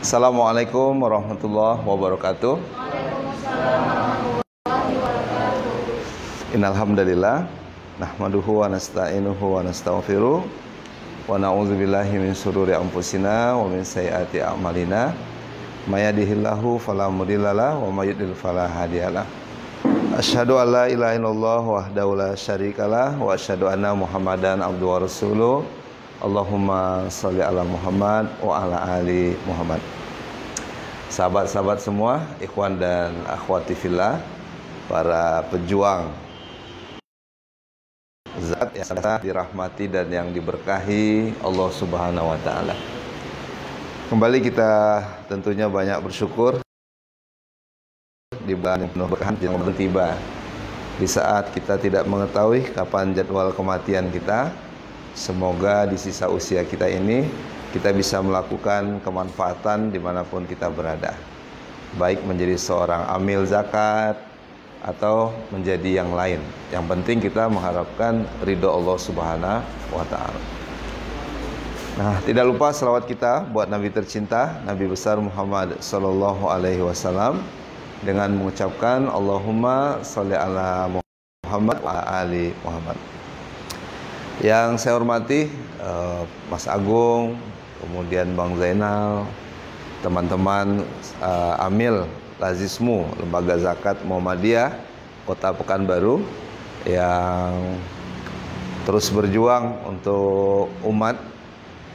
Assalamualaikum warahmatullahi wabarakatuh. Innalhamdalillah nahmaduhu wa nasta'inuhu wa nastaghfiruh wa na'udzubillahi min syururi anfusina wa min sayyiati a'malina may yahdihillahu fala mudhillalah wa may yudhlil fala hadiyalah. Asyhadu an la ilaha illallah wahdahu la syarikalah wa asyhadu anna Muhammadan abduhu wa rasuluh. Allahumma sholli ala Muhammad wa ala ali Muhammad. Sahabat-sahabat semua, ikhwan dan akhwati fillah, para pejuang zat yang sangat dirahmati dan yang diberkahi Allah Subhanahu wa taala. Kembali kita tentunya banyak bersyukur di bulan yang penuh berkah yang tiba. Di saat kita tidak mengetahui kapan jadwal kematian kita, semoga di sisa usia kita ini kita bisa melakukan kemanfaatan dimanapun kita berada, baik menjadi seorang amil zakat atau menjadi yang lain. Yang penting kita mengharapkan ridho Allah Subhanahu wa ta'ala. Nah, tidak lupa selawat kita buat Nabi tercinta, Nabi besar Muhammad sallallahu alaihi wasallam, dengan mengucapkan Allahumma sholli ala Muhammad wa ali Muhammad. Yang saya hormati Mas Agung, kemudian Bang Zainal, teman-teman Amil Lazismu Lembaga Zakat Muhammadiyah Kota Pekanbaru yang terus berjuang untuk umat,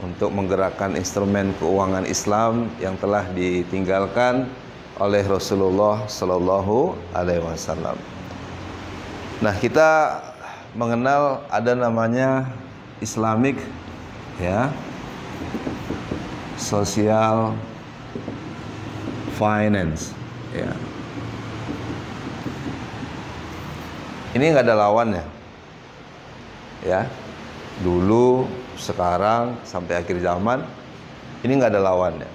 untuk menggerakkan instrumen keuangan Islam yang telah ditinggalkan oleh Rasulullah Sallallahu Alaihi Wasallam. Nah, kita mengenal ada namanya Islamic social finance Ini nggak ada lawannya dulu, sekarang, sampai akhir zaman ini nggak ada lawannya.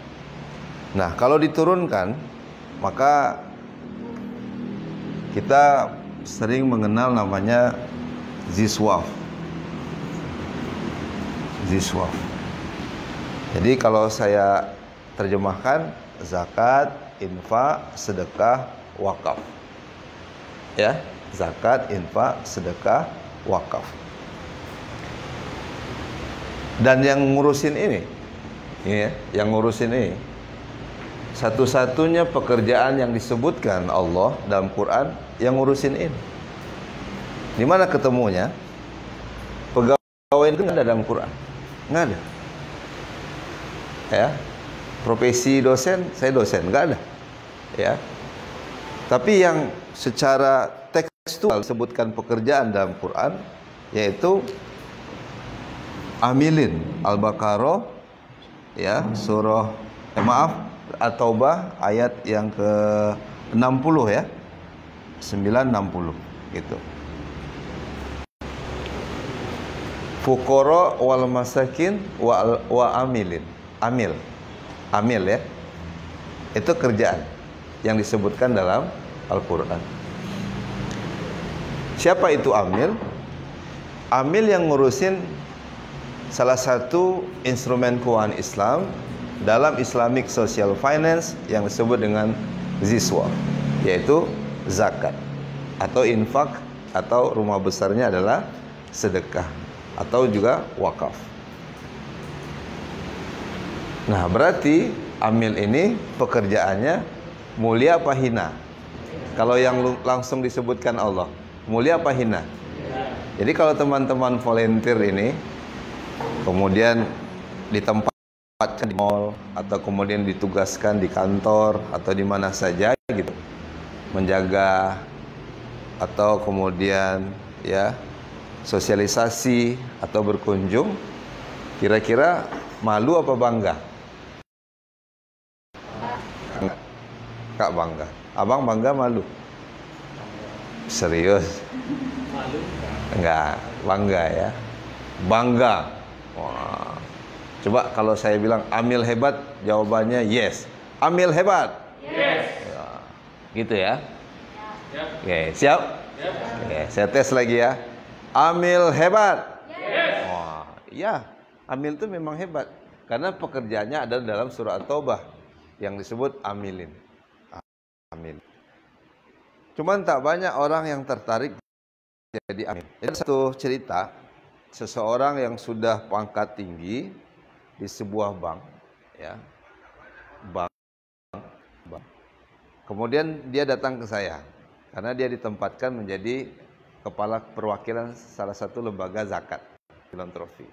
Nah, kalau diturunkan, maka kita sering mengenal namanya Ziswaf. Jadi kalau saya terjemahkan, zakat, infak, sedekah, wakaf. Zakat, infak, sedekah, wakaf. Dan yang ngurusin ini, satu-satunya pekerjaan yang disebutkan Allah dalam Quran yang ngurusin ini. Di mana ketemunya? Pegawai itu nggak ada dalam Quran, nggak ada. Profesi dosen, saya dosen, nggak ada. Tapi yang secara tekstual disebutkan pekerjaan dalam Quran, yaitu amilin. Al-Baqarah, surah At-Taubah ayat yang ke-60 960 gitu. Fuqara wal masakin wa amilin. Amil itu kerjaan yang disebutkan dalam Al-Quran. Siapa itu amil? Amil yang ngurusin salah satu instrumen keuangan Islam dalam Islamic Social Finance yang disebut dengan Ziswaf, yaitu zakat atau infak, atau rumah besarnya adalah sedekah atau juga wakaf. Nah, berarti amil ini pekerjaannya mulia apa hina? Kalau yang langsung disebutkan Allah, mulia apa hina? Jadi kalau teman-teman volunteer ini kemudian ditempatkan di mall atau kemudian ditugaskan di kantor atau di mana saja gitu, menjaga atau kemudian sosialisasi atau berkunjung, kira-kira malu apa bangga? Kak bangga. Abang bangga, malu? Serius? Enggak, bangga ya. Bangga. Wah. Coba kalau saya bilang amil hebat, jawabannya yes. Amil hebat. Yes. Gitu ya. Oke, siap? Oke, saya tes lagi ya. Amil hebat. Yes. Wah, iya. Amil itu memang hebat karena pekerjaannya ada dalam surah At-Taubah. yang disebut amilin. Amil. Cuman tak banyak orang yang tertarik jadi amil. Jadi satu cerita, seseorang yang sudah pangkat tinggi di sebuah bank, ya, bank. Kemudian dia datang ke saya karena dia ditempatkan menjadi kepala perwakilan salah satu lembaga zakat filantropi.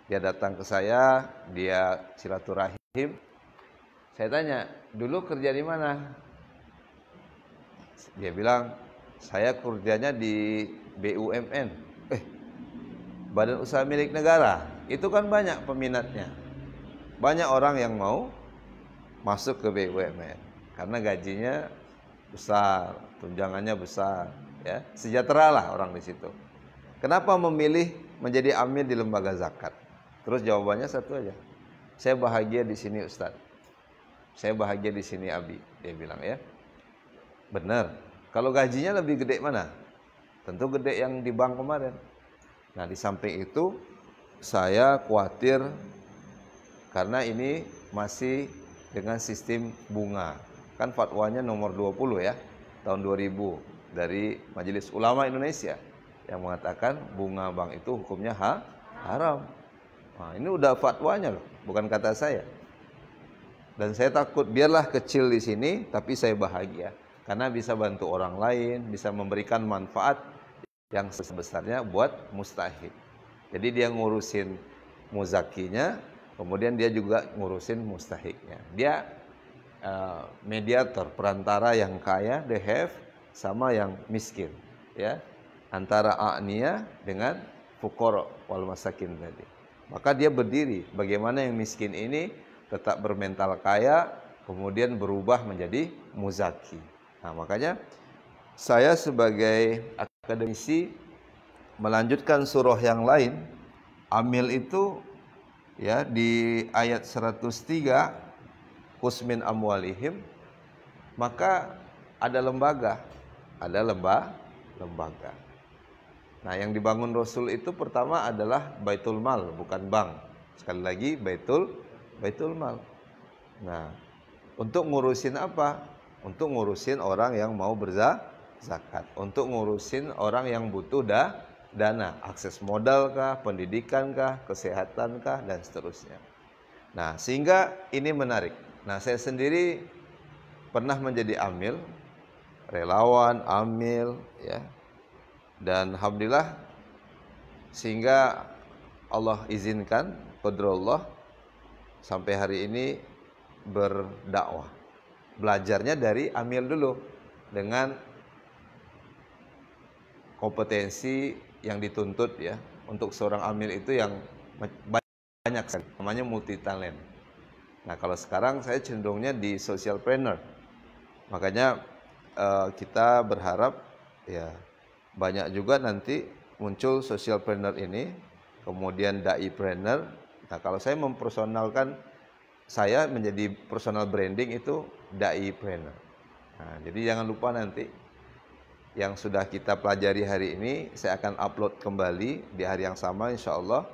Dia datang ke saya, dia silaturahim. Saya tanya, dulu kerja di mana? Dia bilang, saya kerjanya di BUMN. Badan Usaha Milik Negara. Itu kan banyak peminatnya. Banyak orang yang mau masuk ke BUMN karena gajinya besar, tunjangannya besar, ya. Sejahtera lah orang di situ. Kenapa memilih menjadi amil di lembaga zakat? Terus jawabannya satu aja. Saya bahagia di sini, Ustadz. Saya bahagia di sini, Abi. Dia bilang, ya. Benar. Kalau gajinya lebih gede mana? Tentu gede yang di bank kemarin. Nah, di samping itu saya khawatir karena ini masih dengan sistem bunga. Kan fatwanya nomor 20 ya, tahun 2000 dari Majelis Ulama Indonesia yang mengatakan bunga bank itu hukumnya haram. Nah, ini udah fatwanya loh, bukan kata saya. Dan saya takut biarlah kecil di sini, tapi saya bahagia karena bisa bantu orang lain, bisa memberikan manfaat yang sebesarnya buat mustahik. Jadi dia ngurusin muzakinya, kemudian dia juga ngurusin mustahiknya. Dia mediator, perantara yang kaya, the have, sama yang miskin, ya, antara a'niyah dengan fuqara wal masakin tadi. Maka dia berdiri bagaimana yang miskin ini tetap bermental kaya, kemudian berubah menjadi muzaki. Nah, makanya saya sebagai akademisi melanjutkan surah yang lain. Amil itu ya di ayat 103, khusmin amwalihim, maka ada lembaga, lembaga. Nah, yang dibangun Rasul itu pertama adalah Baitul Mal, bukan bank. Sekali lagi Baitul Mal. Nah, untuk ngurusin apa? Untuk ngurusin orang yang mau berzakat, untuk ngurusin orang yang butuh dana, akses modal kah, pendidikan kah, kesehatan kah, dan seterusnya. Nah, sehingga ini menarik. Nah, saya sendiri pernah menjadi amil, relawan, amil, ya. Dan alhamdulillah sehingga Allah izinkan, qadrallah, sampai hari ini berdakwah. Belajarnya dari amil dulu dengan kompetensi yang dituntut, ya. Untuk seorang amil itu yang banyak sekali, namanya multi talent. Nah, kalau sekarang saya cenderungnya di socialpreneur. Makanya kita berharap ya banyak juga nanti muncul socialpreneur ini, kemudian daipreneur. Nah, kalau saya mempersonalkan, saya menjadi personal branding itu daipreneur. Nah, jadi jangan lupa nanti yang sudah kita pelajari hari ini saya akan upload kembali di hari yang sama insya Allah,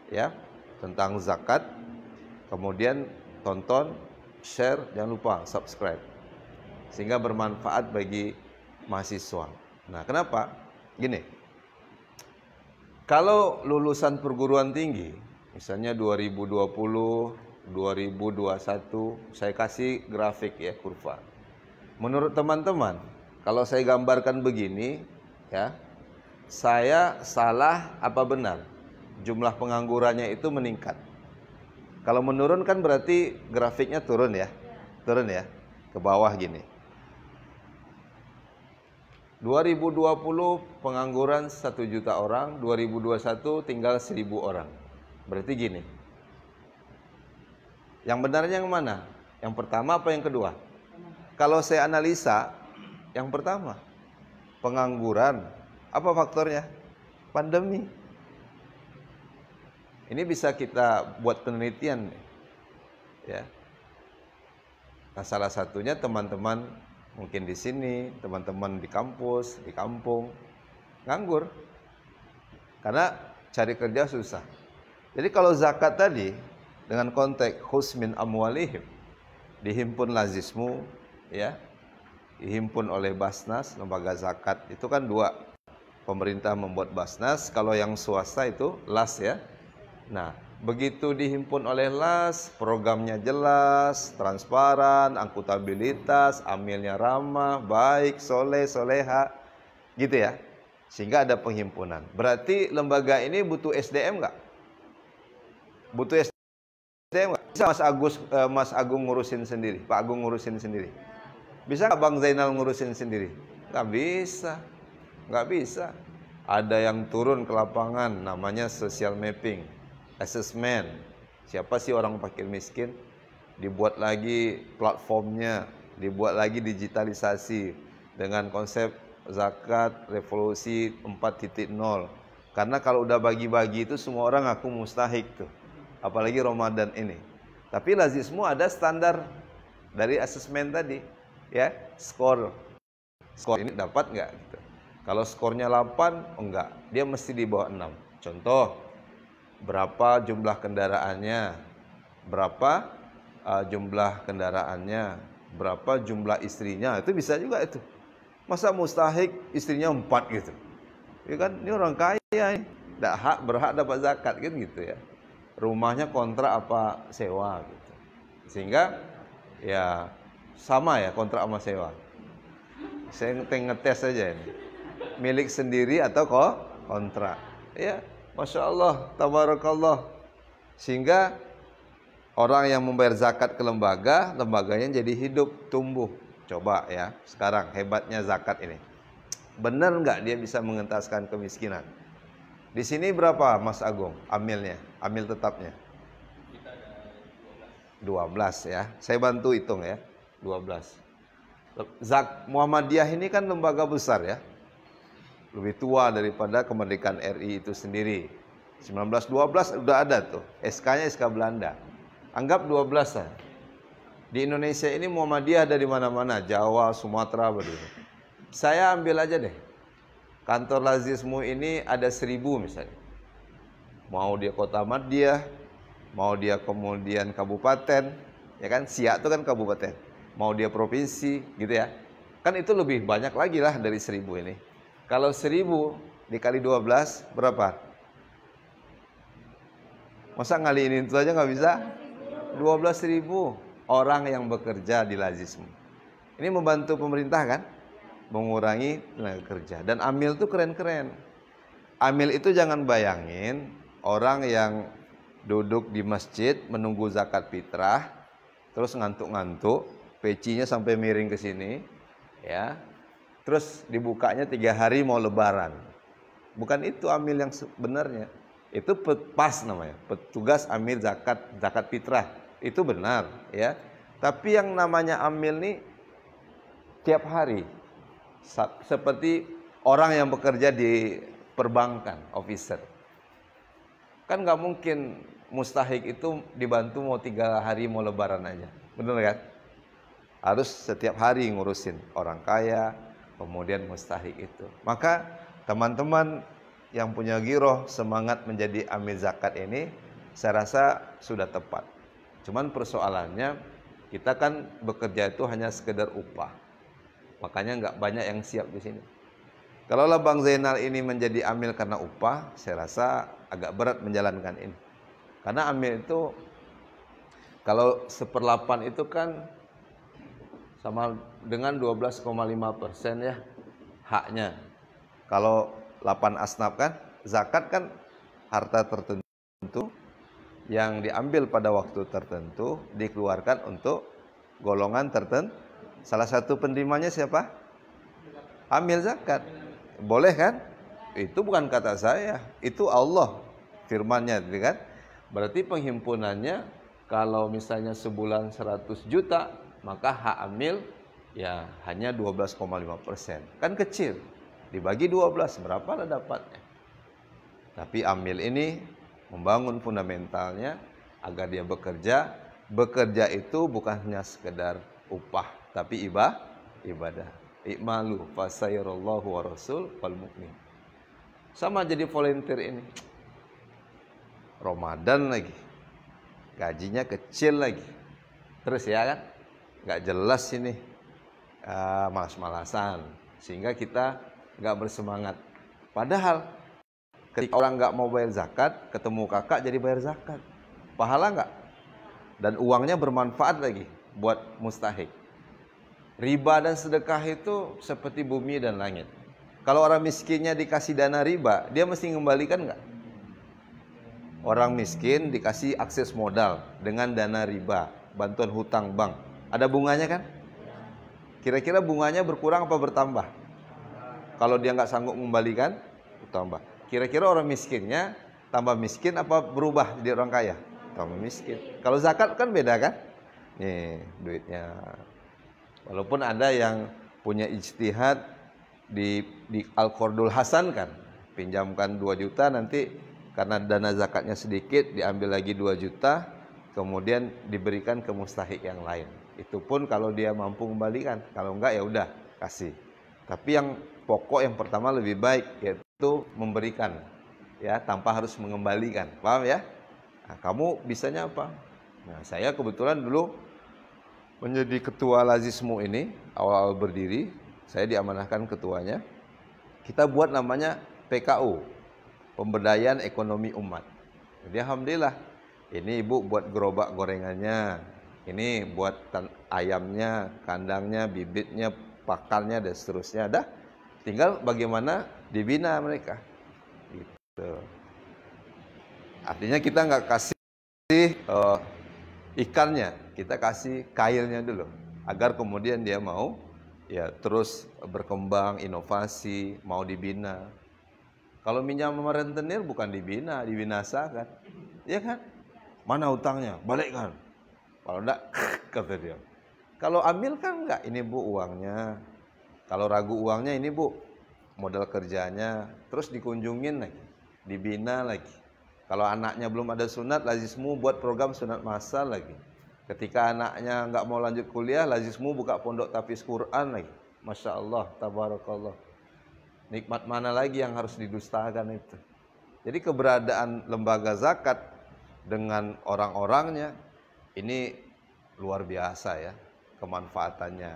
ya, tentang zakat. Kemudian tonton, share, jangan lupa subscribe sehingga bermanfaat bagi mahasiswa. Nah, kenapa? Gini, kalau lulusan perguruan tinggi, misalnya 2020, 2021, saya kasih grafik ya, kurva. Menurut teman-teman, kalau saya gambarkan begini, ya, saya salah apa benar? Jumlah penganggurannya itu meningkat. Kalau menurun kan berarti grafiknya turun ya, ke bawah gini. 2020 pengangguran 1 juta orang, 2021 tinggal 1000 orang. Berarti gini. Yang benarnya yang mana? Yang pertama apa yang kedua? Kalau saya analisa, yang pertama. Pengangguran. Apa faktornya? Pandemi. Ini bisa kita buat penelitian, ya. Nah, salah satunya teman-teman mungkin di sini, teman-teman di kampus, di kampung, nganggur. Karena cari kerja susah. Jadi kalau zakat tadi, dengan konteks khusmin amwalihim, dihimpun lazismu, ya, dihimpun oleh Basnas, lembaga zakat. Itu kan dua, pemerintah membuat Basnas, kalau yang swasta itu LAS, ya. Nah, begitu dihimpun oleh LAS, programnya jelas, transparan, akuntabilitas, amilnya ramah, baik, soleh, soleha, gitu ya. Sehingga ada penghimpunan. Berarti lembaga ini butuh SDM nggak? Butuh SDM nggak? Bisa Mas Agung ngurusin sendiri, Pak Agung ngurusin sendiri. Bisa nggak Bang Zainal ngurusin sendiri? Nggak bisa, nggak bisa. Ada yang turun ke lapangan, namanya social mapping, assessment. Siapa sih orang fakir miskin? Dibuat lagi platformnya, dibuat lagi digitalisasi dengan konsep zakat revolusi 4.0. Karena kalau udah bagi-bagi itu semua orang aku mustahik tuh. Apalagi Ramadan ini. Tapi lazismu ada standar dari asesmen tadi, ya, skor ini dapat nggak gitu. Kalau skornya 8, enggak, dia mesti di bawah 6. Contoh, berapa jumlah kendaraannya, berapa jumlah kendaraannya, berapa jumlah istrinya, itu bisa juga itu. Masa mustahik istrinya 4 gitu, ya kan, ini orang kaya, berhak dapat zakat kan gitu ya. Rumahnya kontrak apa sewa gitu. Sehingga ya sama ya, kontrak sama sewa. Saya ngetes aja ini, milik sendiri atau kontrak. Ya, Masya Allah, tabarakallah. Sehingga orang yang membayar zakat ke lembaga, lembaganya jadi hidup, tumbuh. Coba ya, sekarang hebatnya zakat ini. Benar nggak dia bisa mengentaskan kemiskinan? Di sini berapa Mas Agung amilnya, amil tetapnya? 12 ya. Saya bantu hitung ya. 12. Muhammadiyah ini kan lembaga besar ya. Lebih tua daripada kemerdekaan RI itu sendiri. 1912 udah ada tuh. SK-nya SK Belanda. Anggap 12 lah. Di Indonesia ini Muhammadiyah ada di mana-mana, Jawa, Sumatera, begitu. Saya ambil aja deh. Kantor lazismu ini ada 1000 misalnya. Mau dia kota Madiyah, mau dia kemudian kabupaten, ya kan? Siak itu kan kabupaten. Mau dia provinsi, gitu ya. Kan itu lebih banyak lagi lah dari 1000 ini. Kalau 1000 dikali 12 berapa? Masa ngaliin itu aja nggak bisa? 12.000 orang yang bekerja di lazismu. Ini membantu pemerintah kan? Mengurangi tenaga kerja. Dan amil itu keren-keren. Amil itu jangan bayangin orang yang duduk di masjid menunggu zakat fitrah, terus ngantuk-ngantuk, pecinya sampai miring ke sini, ya. Terus dibukanya 3 hari mau lebaran. Bukan itu amil yang sebenarnya. Itu pas namanya, petugas amil zakat fitrah. Itu benar, ya. Tapi yang namanya amil nih tiap hari. Seperti orang yang bekerja di perbankan, officer. Kan nggak mungkin mustahik itu dibantu mau 3 hari mau lebaran aja. Benar kan? Harus setiap hari ngurusin orang kaya, kemudian mustahik itu. Maka teman-teman yang punya giroh semangat menjadi amil zakat ini, saya rasa sudah tepat. Cuman persoalannya kita kan bekerja itu hanya sekedar upah. Makanya nggak banyak yang siap di sini. Kalaulah Bang Zainal ini menjadi amil karena upah, saya rasa agak berat menjalankan ini. Karena amil itu kalau 1/8 itu kan sama dengan 12,5% ya haknya. Kalau 8 asnaf kan, zakat kan harta tertentu yang diambil pada waktu tertentu dikeluarkan untuk golongan tertentu. Salah satu penerimanya siapa? Amil zakat. Boleh kan? Itu bukan kata saya, itu Allah firmannya, kan? Berarti penghimpunannya kalau misalnya sebulan 100 juta, maka hak amil ya hanya 12,5%. Kan kecil. Dibagi 12, berapa lah dapatnya? Tapi amil ini membangun fundamentalnya agar dia bekerja. Bekerja itu bukan hanya sekedar upah, tapi ibadah. I'malu fasayarallahu wa rasul wal mu'min. Sama jadi volunteer ini. Ramadan lagi. Gajinya kecil lagi. Terus ya kan? nggak jelas ini, malas-malasan, sehingga kita nggak bersemangat. Padahal ketika orang nggak mau bayar zakat, ketemu kakak jadi bayar zakat, pahala nggak? Dan uangnya bermanfaat lagi buat mustahik. Riba dan sedekah itu seperti bumi dan langit. Kalau orang miskinnya dikasih dana riba, dia mesti mengembalikan nggak? Orang miskin dikasih akses modal dengan dana riba, bantuan hutang bank. Ada bunganya kan? Kira-kira bunganya berkurang apa bertambah? Kalau dia nggak sanggup mengembalikan, bertambah. Kira-kira orang miskinnya tambah miskin apa berubah jadi orang kaya? Tambah miskin. Kalau zakat kan beda kan? Nih duitnya. Walaupun ada yang punya ijtihad di Al-Qardul Hasan kan, pinjamkan 2 juta, nanti karena dana zakatnya sedikit diambil lagi 2 juta, kemudian diberikan ke mustahik yang lain. Itu pun kalau dia mampu kembalikan, kalau enggak ya udah kasih. Tapi yang pokok yang pertama lebih baik, yaitu memberikan, ya, tanpa harus mengembalikan. Paham ya? Nah, kamu bisanya apa? Nah, saya kebetulan dulu menjadi ketua Lazismu ini, awal-awal berdiri, saya diamanahkan ketuanya. Kita buat namanya PKU, Pemberdayaan Ekonomi Umat. Jadi alhamdulillah, ini ibu buat gerobak gorengannya, ini buat ayamnya, kandangnya, bibitnya, pakannya, dan seterusnya. Dah, tinggal bagaimana dibina mereka. Gitu. Artinya kita nggak kasih ikannya, kita kasih kailnya dulu, agar kemudian dia mau ya terus berkembang, inovasi, mau dibina. Kalau minjam sama rentenir bukan dibina, dibinasakan. Ya kan? Mana utangnya? Balikkan. Kalau enggak, kata dia. Kalau ambil kan enggak, ini Bu uangnya. Kalau ragu uangnya, ini Bu modal kerjanya. Terus dikunjungin lagi, dibina lagi. Kalau anaknya belum ada sunat, Lazismu buat program sunat massal lagi. Ketika anaknya enggak mau lanjut kuliah, Lazismu buka pondok tahfiz Quran lagi. Masya Allah, tabarakallah. Nikmat mana lagi yang harus didustakan itu? Jadi keberadaan lembaga zakat dengan orang-orangnya ini luar biasa ya kemanfaatannya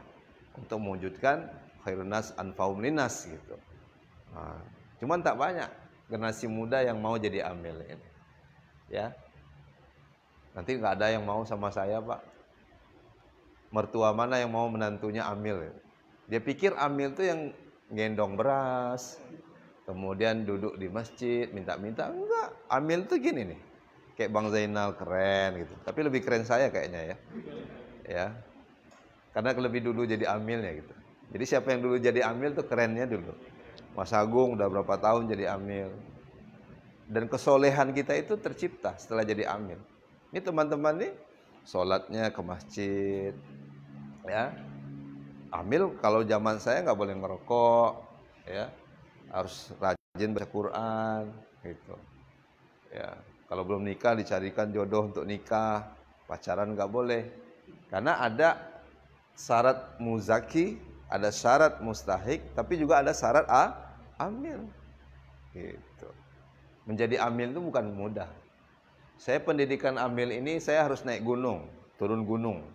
untuk mewujudkan khairun nas anfa'um linnas gitu. Nah, cuman tak banyak generasi muda yang mau jadi amil ini. Ya. Nanti nggak ada yang mau sama saya, Pak. Mertua mana yang mau menantunya amil? Dia pikir amil itu yang gendong beras, kemudian duduk di masjid minta-minta. Enggak, amil tuh gini nih, kayak Bang Zainal, keren gitu. Tapi lebih keren saya kayaknya ya. Ya, karena lebih dulu jadi amilnya gitu. Jadi siapa yang dulu jadi amil tuh kerennya dulu. Mas Agung udah berapa tahun jadi amil. Dan kesolehan kita itu tercipta setelah jadi amil. Ini teman-teman nih, sholatnya ke masjid, ya. Amil kalau zaman saya nggak boleh ngerokok, ya, harus rajin baca Quran, gitu. Ya, kalau belum nikah dicarikan jodoh untuk nikah, pacaran nggak boleh, karena ada syarat muzaki, ada syarat mustahik, tapi juga ada syarat amil, gitu. Menjadi amil itu bukan mudah. Saya pendidikan amil ini saya harus naik gunung, turun gunung,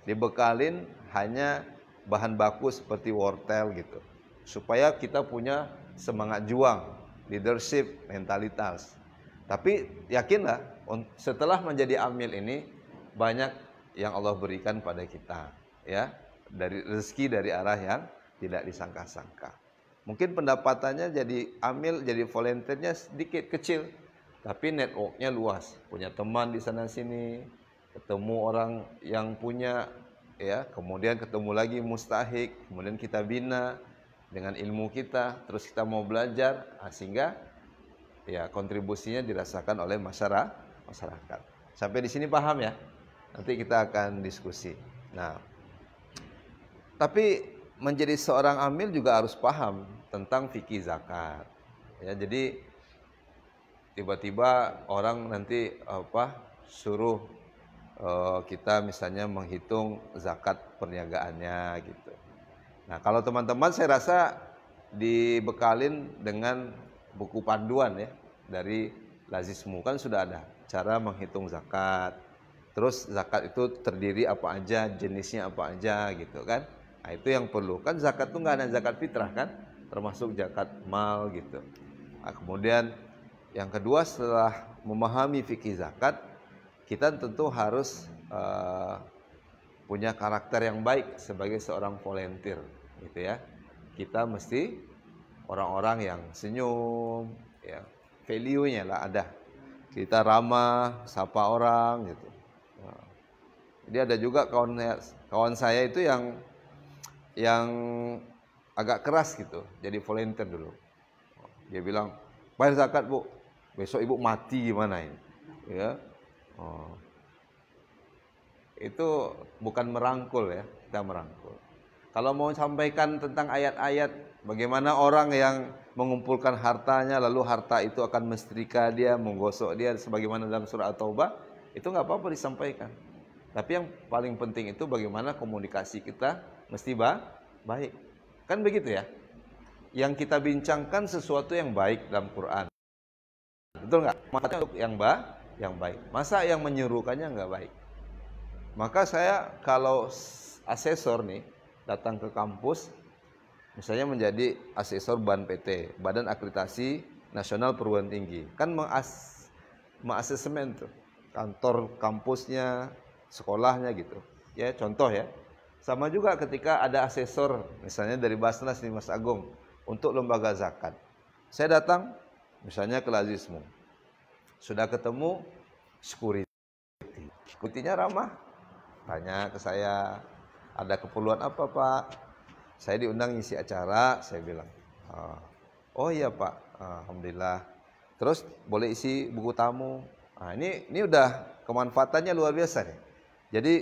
dibekalin hanya bahan baku seperti wortel gitu, supaya kita punya semangat juang, leadership, mentalitas. Tapi yakinlah, setelah menjadi amil ini banyak yang Allah berikan pada kita, ya, dari rezeki dari arah yang tidak disangka-sangka. Mungkin pendapatannya jadi amil, jadi volunteernya sedikit kecil, tapi networknya luas, punya teman di sana sini, ketemu orang yang punya, ya, kemudian ketemu lagi mustahik, kemudian kita bina dengan ilmu kita, terus kita mau belajar, sehingga ya kontribusinya dirasakan oleh masyarakat. Sampai di sini paham ya? Nanti kita akan diskusi. Nah, tapi menjadi seorang amil juga harus paham tentang fikih zakat. Ya, jadi tiba-tiba orang nanti suruh kita misalnya menghitung zakat perniagaannya gitu. Nah, kalau teman-teman saya rasa dibekalin dengan buku panduan ya dari Lazismu, kan sudah ada cara menghitung zakat. Terus zakat itu terdiri apa aja, jenisnya apa aja gitu kan. Nah, itu yang perlu. Kan zakat itu nggak ada zakat fitrah kan, termasuk zakat mal gitu. Nah, kemudian yang kedua setelah memahami fikih zakat, kita tentu harus punya karakter yang baik sebagai seorang volunteer gitu ya. Kita mesti orang-orang yang senyum, ya, value-nya lah ada. Kita ramah, sapa orang gitu. Nah, jadi ada juga kawan saya itu yang agak keras gitu, jadi volunteer dulu. Dia bilang, bayar zakat bu, besok ibu mati gimana ini? Ya, itu bukan merangkul ya, kita merangkul. Kalau mau sampaikan tentang ayat-ayat, bagaimana orang yang mengumpulkan hartanya, lalu harta itu akan mensetrika dia, menggosok dia, sebagaimana dalam surah At-Taubah, itu nggak apa-apa disampaikan. Tapi yang paling penting itu bagaimana komunikasi kita mesti baik. Kan begitu ya? Yang kita bincangkan sesuatu yang baik dalam Quran. Betul nggak? Maksudnya untuk yang baik. Masa yang menyuruhkannya nggak baik? Maka saya kalau asesor nih datang ke kampus, misalnya menjadi asesor BAN PT, Badan Akreditasi Nasional Perguruan Tinggi, kan mengasesmen tuh kantor kampusnya, sekolahnya gitu. Ya contoh ya. Sama juga ketika ada asesor, misalnya dari Basnas nih Mas Agung, untuk lembaga zakat. Saya datang, misalnya ke Lazismu, sudah ketemu security. Security-nya ramah, tanya ke saya, ada keperluan apa Pak? Saya diundang ngisi acara, saya bilang, oh iya Pak, alhamdulillah. Terus boleh isi buku tamu. Nah, ini udah kemanfaatannya luar biasa nih. Jadi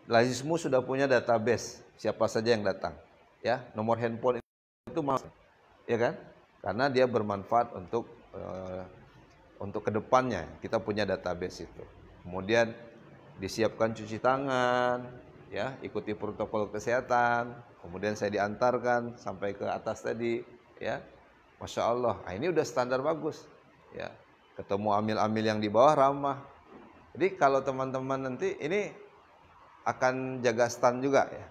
Lazismu sudah punya database siapa saja yang datang, ya nomor handphone itu masuk, ya kan? Karena dia bermanfaat untuk kedepannya. Kita punya database itu. Kemudian disiapkan cuci tangan, ya, ikuti protokol kesehatan. Kemudian saya diantarkan sampai ke atas tadi, ya, masya Allah. Nah, ini udah standar bagus, ya. Ketemu amil-amil yang di bawah ramah. Jadi kalau teman-teman nanti ini akan jaga stand juga ya,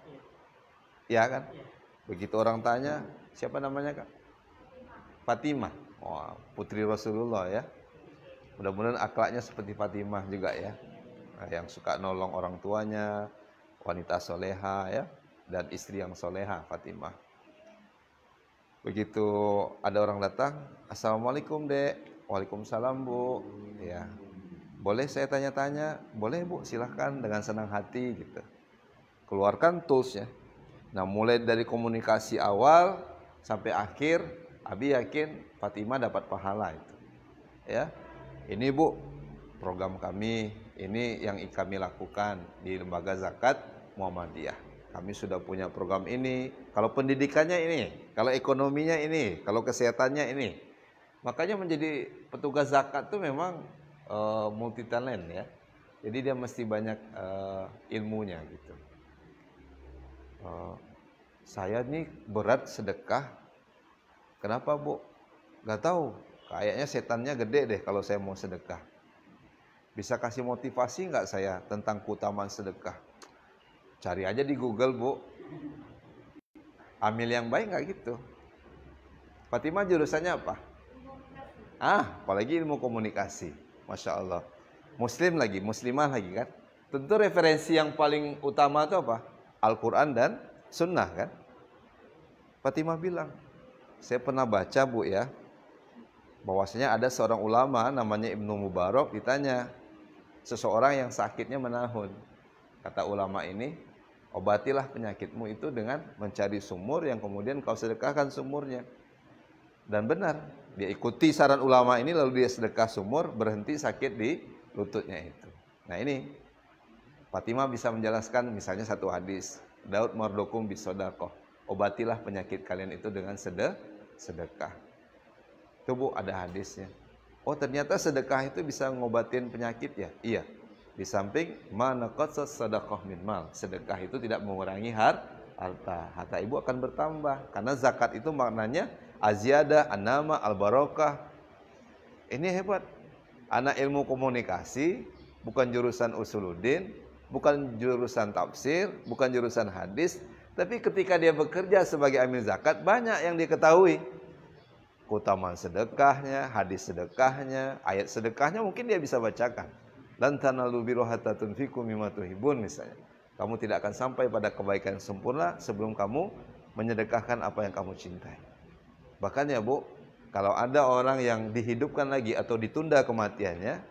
ya kan? Begitu orang tanya siapa namanya Kak? Fatimah. Wah, putri Rasulullah ya. Mudah-mudahan akhlaknya seperti Fatimah juga ya. Nah, yang suka nolong orang tuanya, wanita soleha ya, dan istri yang soleha Fatimah. Begitu ada orang datang, assalamualaikum dek, waalaikumsalam bu, ya. Boleh saya tanya-tanya? Boleh bu, silahkan dengan senang hati gitu. Keluarkan toolsnya. Nah mulai dari komunikasi awal sampai akhir, Abi yakin Fatimah dapat pahala itu. Ya, ini bu program kami, ini yang kami lakukan di Lembaga Zakat Muhammadiyah. Kami sudah punya program ini. Kalau pendidikannya ini, kalau ekonominya ini, kalau kesehatannya ini. Makanya menjadi petugas zakat itu memang multi talent ya. Jadi dia mesti banyak ilmunya gitu. Saya nih berat sedekah. Kenapa bu? Gak tahu. Kayaknya setannya gede deh kalau saya mau sedekah. Bisa kasih motivasi nggak saya tentang keutamaan sedekah? Cari aja di Google bu. Amil yang baik nggak gitu. Fatimah jurusannya apa? Apalagi ilmu komunikasi. Masya Allah. Muslim lagi, muslimah lagi kan. Tentu referensi yang paling utama itu apa? Al-Quran dan Sunnah kan. Fatimah bilang, saya pernah baca bu ya, bahwasanya ada seorang ulama namanya Ibnu Mubarak, ditanya seseorang yang sakitnya menahun. Kata ulama ini, obatilah penyakitmu itu dengan mencari sumur yang kemudian kau sedekahkan sumurnya. Dan benar, dia ikuti saran ulama ini lalu dia sedekah sumur, berhenti sakit di lututnya itu. Nah ini Fatimah bisa menjelaskan misalnya satu hadis, Daud mardokum bisodakoh, obatilah penyakit kalian itu dengan sedekah. Itu bu ada hadisnya. Oh ternyata sedekah itu bisa ngobatin penyakit ya? Iya. Di samping manaqatsas sadaqah min mal, sedekah itu tidak mengurangi harta ibu akan bertambah. Karena zakat itu maknanya aziyadah, an-nama, al-barakah. Ini hebat. Anak ilmu komunikasi bukan jurusan usuluddin, bukan jurusan tafsir, bukan jurusan hadis, tapi ketika dia bekerja sebagai amil zakat, banyak yang diketahui. Keutamaan sedekahnya, hadis sedekahnya, ayat sedekahnya mungkin dia bisa bacakan. Lan tanalu birra hatta tunfiqu mimma tuhibbun misalnya. Kamu tidak akan sampai pada kebaikan sempurna sebelum kamu menyedekahkan apa yang kamu cintai. Bahkan ya Bu, kalau ada orang yang dihidupkan lagi atau ditunda kematiannya,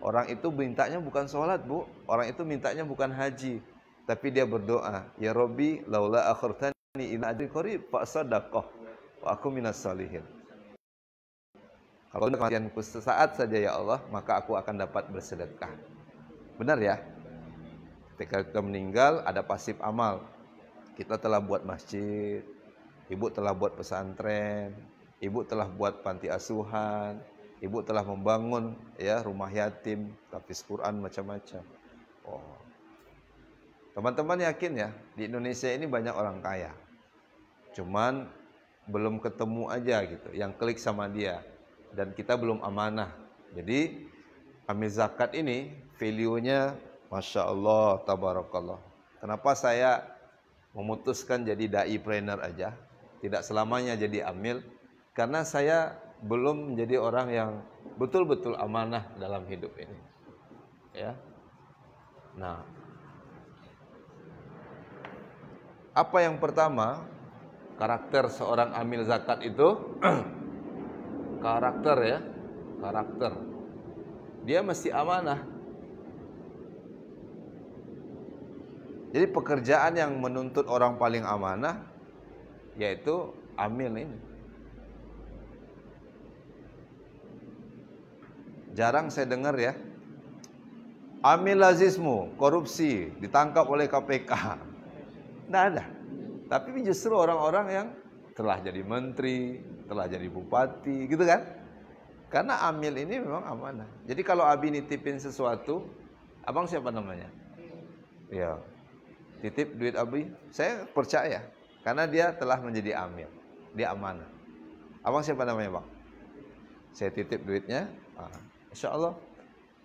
orang itu mintanya bukan sholat Bu, orang itu mintanya bukan haji, tapi dia berdoa, ya Robbi laula akhirtani ila ajrin qarib fa sadaqah wa aku minas salihin. Kalau kematianku sesaat saja ya Allah, maka aku akan dapat bersedekah. Benar ya? Ketika kita meninggal ada pasif amal. Kita telah buat masjid, ibu telah buat pesantren, ibu telah buat panti asuhan, ibu telah membangun ya rumah yatim, tahfiz Quran macam-macam. Oh. Teman-teman yakin ya, di Indonesia ini banyak orang kaya. Cuman belum ketemu aja gitu yang klik sama dia. Dan kita belum amanah. Jadi amil zakat ini value-nya Masya Allah, tabarakallah. Kenapa saya memutuskan jadi dai trainer aja, tidak selamanya jadi amil? Karena saya belum menjadi orang yang betul-betul amanah dalam hidup ini. Ya. Nah, apa yang pertama karakter seorang amil zakat itu? Karakter ya, karakter. Dia mesti amanah. Jadi pekerjaan yang menuntut orang paling amanah yaitu amil ini. Jarang saya dengar ya, amil lazismu, korupsi, ditangkap oleh KPK. Tidak ada. Tapi justru orang-orang yang telah jadi menteri, telah jadi bupati, gitu kan? Karena amil ini memang amanah. Jadi kalau Abi nitipin sesuatu, abang siapa namanya? Ya, titip duit Abi, saya percaya. Karena dia telah menjadi amil, dia amanah. Abang siapa namanya bang? Saya titip duitnya, insya Allah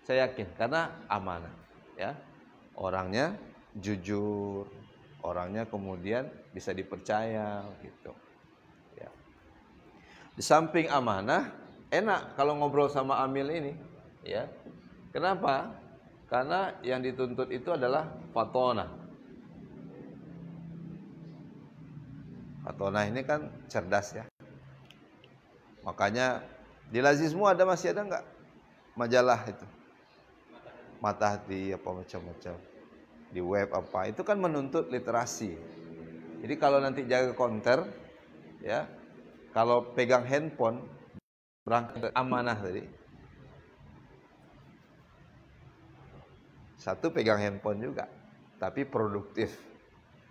saya yakin karena amanah. Ya, orangnya jujur, orangnya kemudian bisa dipercaya, gitu. Ya. Di samping amanah, enak kalau ngobrol sama amil ini, ya. Kenapa? Karena yang dituntut itu adalah fatonah. Fatonah ini kan cerdas ya. Makanya di lazismu masih ada nggak majalah itu? Mata Hati apa macam-macam. Di web apa? Itu kan menuntut literasi. Jadi kalau nanti jaga konter, ya. Kalau pegang handphone, berangkat amanah tadi. Satu pegang handphone juga, tapi produktif.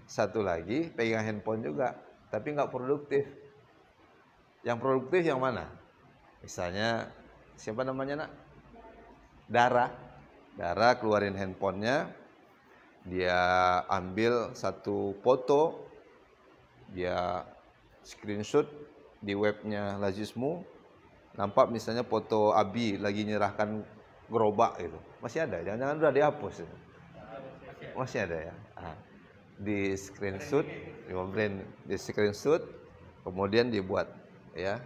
Satu lagi pegang handphone juga, tapi nggak produktif. Yang produktif yang mana? Misalnya, siapa namanya nak? Dara keluarin handphonenya, dia ambil satu foto, dia screenshot di webnya Lazismu, nampak misalnya foto Abi lagi nyerahkan gerobak gitu. Masih ada? Jangan-jangan udah dihapus ya? Masih ada ya? Di screenshot, di screenshot, kemudian dibuat ya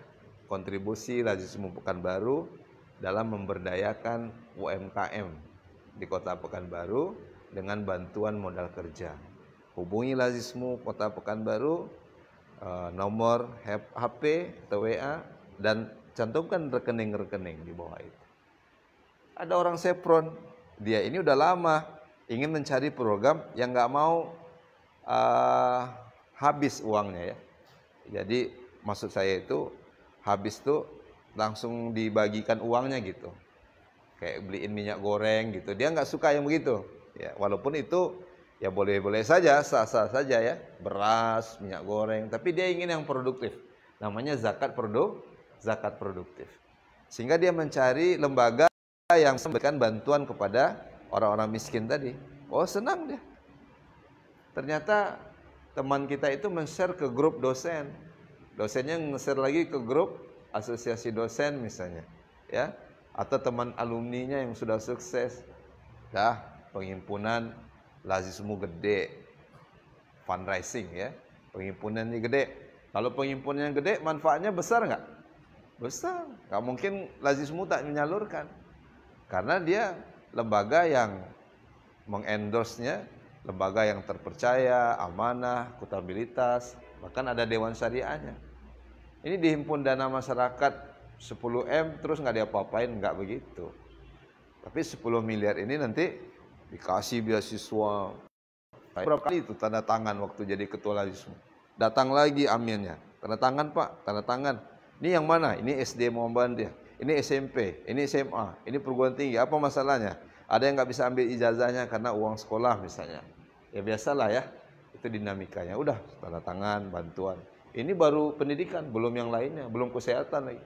kontribusi Lazismu Pekanbaru dalam memberdayakan UMKM di Kota Pekanbaru dengan bantuan modal kerja. Hubungi Lazismu Kota Pekanbaru, nomor HP atau WA, dan cantumkan rekening-rekening di bawah itu. Ada orang Sepron, dia ini udah lama ingin mencari program yang nggak mau habis uangnya ya. Jadi maksud saya itu habis tuh langsung dibagikan uangnya gitu. Kayak beliin minyak goreng gitu. Dia nggak suka yang begitu. Ya, walaupun itu ya boleh-boleh saja, sah-sah saja ya. Beras, minyak goreng, tapi dia ingin yang produktif. Namanya zakat produktif. Sehingga dia mencari lembaga yang memberikan bantuan kepada orang-orang miskin tadi. Oh, senang dia. Ternyata teman kita itu men-share ke grup dosen. Dosennya nge-share lagi ke grup asosiasi dosen misalnya, ya. Atau teman alumninya yang sudah sukses. Dah, penghimpunan lazismu gede, fundraising ya. Penghimpunan ini gede. Kalau penghimpunannya gede, manfaatnya besar nggak? Besar. Nggak mungkin lazismu tak menyalurkan. Karena dia lembaga yang mengendorse-nya, lembaga yang terpercaya, amanah, akuntabilitas, bahkan ada dewan syariahnya. Ini dihimpun dana masyarakat 10M terus nggak diapa-apain, nggak begitu. Tapi 10 miliar ini nanti dikasih beasiswa. Berapa kali itu tanda tangan waktu jadi ketua lazismu. Datang lagi aminnya, tanda tangan Pak, tanda tangan. Ini yang mana? Ini SD Muhammadiyah, ini SMP, ini SMA, ini perguruan tinggi. Apa masalahnya? Ada yang nggak bisa ambil ijazahnya karena uang sekolah misalnya. Ya biasalah ya, itu dinamikanya. Udah tanda tangan, bantuan. Ini baru pendidikan, belum yang lainnya, belum kesehatan lagi.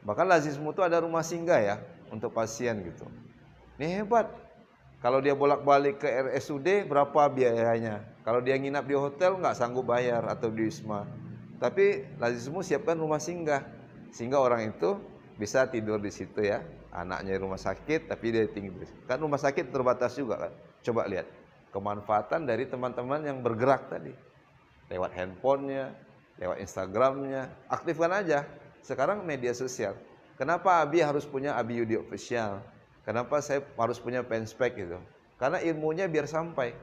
Bahkan lazismu itu ada rumah singgah ya untuk pasien gitu. Ini hebat. Kalau dia bolak-balik ke RSUD berapa biayanya? Kalau dia nginap di hotel nggak sanggup bayar atau di Wisma. Tapi lazismu siapkan rumah singgah sehingga orang itu bisa tidur di situ ya. Anaknya di rumah sakit tapi dia tinggal. Kan rumah sakit terbatas juga kan. Coba lihat kemanfaatan dari teman-teman yang bergerak tadi. Lewat handphonenya, lewat Instagramnya, aktifkan aja. Sekarang media sosial. Kenapa Abi harus punya Abi Yudi Official? Kenapa saya harus punya fanspage gitu? Karena ilmunya biar sampai.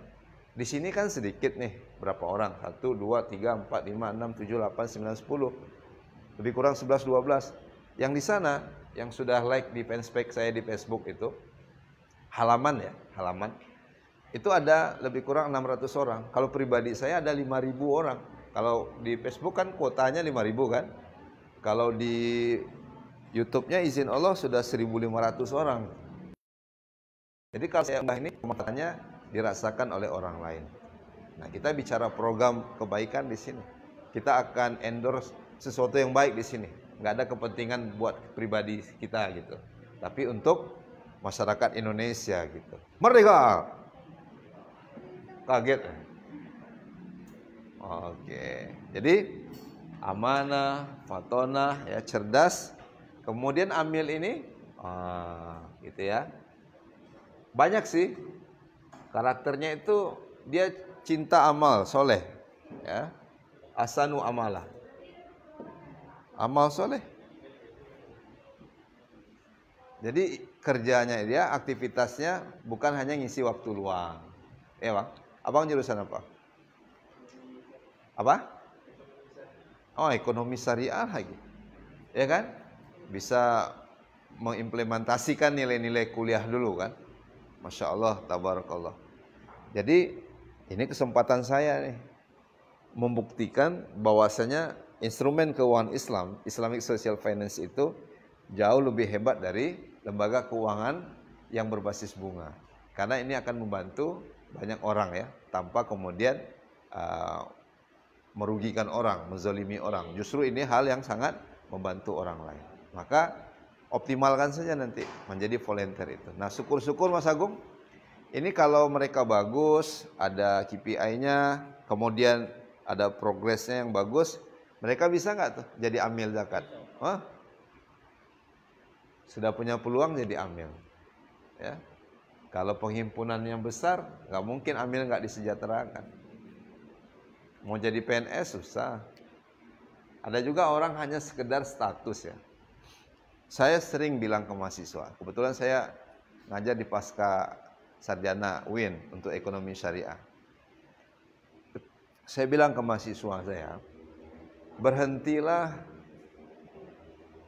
Di sini kan sedikit nih, berapa orang? 1, 2, 3, 4, 5, 6, 7, 8, 9, 10. Lebih kurang 11, 12. Yang di sana, yang sudah like di fanspage saya di Facebook itu, halaman ya, halaman. Itu ada lebih kurang 600 orang. Kalau pribadi saya ada 5.000 orang. Kalau di Facebook kan kuotanya 5.000 kan? Kalau di YouTube-nya izin Allah sudah 1.500 orang. Jadi kalau saya unggah ini kemanfaatannya dirasakan oleh orang lain. Nah, kita bicara program kebaikan di sini. Kita akan endorse sesuatu yang baik di sini. Nggak ada kepentingan buat pribadi kita gitu. Tapi untuk masyarakat Indonesia gitu. Merdeka. Kaget. Oke. Jadi amanah, fatonah, ya cerdas. Kemudian amil ini, gitu ya. Banyak sih karakternya itu dia cinta amal soleh, ya. Asanu amalah. Amal soleh. Jadi kerjanya dia, aktivitasnya bukan hanya ngisi waktu luang. Ya bang, abang jurusan apa? Apa? Oh, ekonomi syariah lagi. Ya kan? Bisa mengimplementasikan nilai-nilai kuliah dulu kan? Masya Allah, tabarakallah. Jadi ini kesempatan saya nih membuktikan bahwasanya instrumen keuangan Islam, Islamic Social Finance itu jauh lebih hebat dari lembaga keuangan yang berbasis bunga. Karena ini akan membantu banyak orang ya, tanpa kemudian merugikan orang, menzalimi orang. Justru ini hal yang sangat membantu orang lain. Maka optimalkan saja nanti menjadi volunteer itu. Nah, syukur-syukur Mas Agung, ini kalau mereka bagus, ada KPI-nya, kemudian ada progresnya yang bagus, mereka bisa nggak tuh jadi amil zakat? Hah? Sudah punya peluang jadi amil. Ya. Kalau penghimpunan yang besar, nggak mungkin amil nggak disejahterakan. Mau jadi PNS susah. Ada juga orang hanya sekedar status ya. Saya sering bilang ke mahasiswa, kebetulan saya ngajar di pasca sarjana UIN untuk ekonomi syariah. Saya bilang ke mahasiswa saya, berhentilah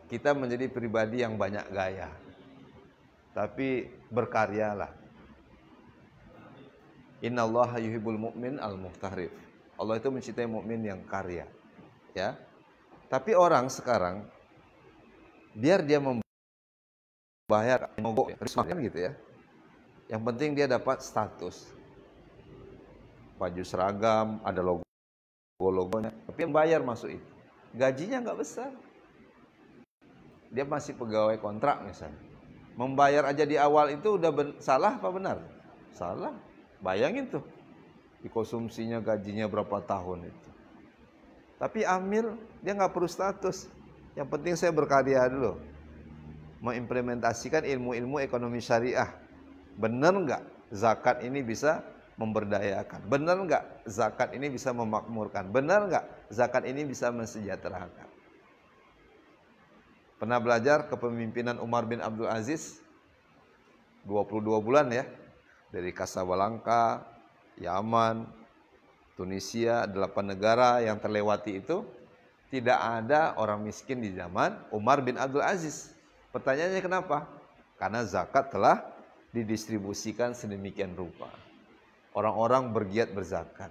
kita menjadi pribadi yang banyak gaya, tapi berkaryalah. Innallaha yuhibbul mu'min al-muhtarif. Allah itu mencintai mukmin yang karya, ya. Tapi orang sekarang biar dia membayar mogok kan gitu ya. Yang penting dia dapat status. Baju seragam, ada logo-logonya, tapi yang bayar masuk itu. Gajinya nggak besar. Dia masih pegawai kontrak misalnya. Membayar aja di awal itu udah salah apa benar? Salah. Bayangin tuh. Dikonsumsinya gajinya berapa tahun itu. Tapi amil dia nggak perlu status. Yang penting saya berkarya dulu. Mengimplementasikan ilmu-ilmu ekonomi syariah. Benar nggak? zakat ini bisa memberdayakan? Benar nggak zakat ini bisa memakmurkan? Benar nggak zakat ini bisa mensejahterakan? Pernah belajar kepemimpinan Umar bin Abdul Aziz 22 bulan ya, dari Casablanca, Yaman, Tunisia, 8 negara yang terlewati itu, tidak ada orang miskin di zaman Umar bin Abdul Aziz. Pertanyaannya kenapa? Karena zakat telah didistribusikan sedemikian rupa. Orang-orang bergiat berzakat.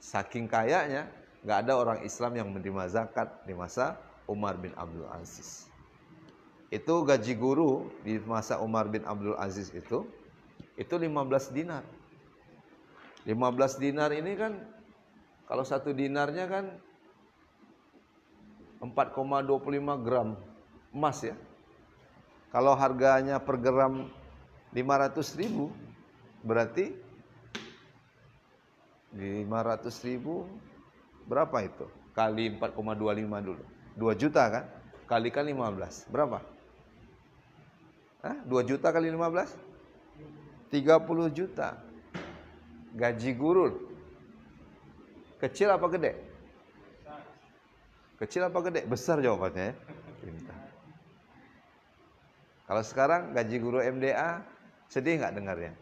Saking kayanya, nggak ada orang Islam yang menerima zakat di masa Umar bin Abdul Aziz. Itu gaji guru di masa Umar bin Abdul Aziz itu 15 dinar. 15 dinar ini kan, kalau satu dinarnya kan 4,25 gram emas ya. Kalau harganya per gram 500.000, berarti 500.000 berapa itu? Kali 4,25 dulu. 2 juta kan? Kalikan 15. Berapa? 2 juta kali 15? 30 juta. Gaji guru. Kecil apa gede? Kecil apa gede? Besar jawabannya ya. Pintar. Kalau sekarang gaji guru MDA, sedih nggak dengarnya?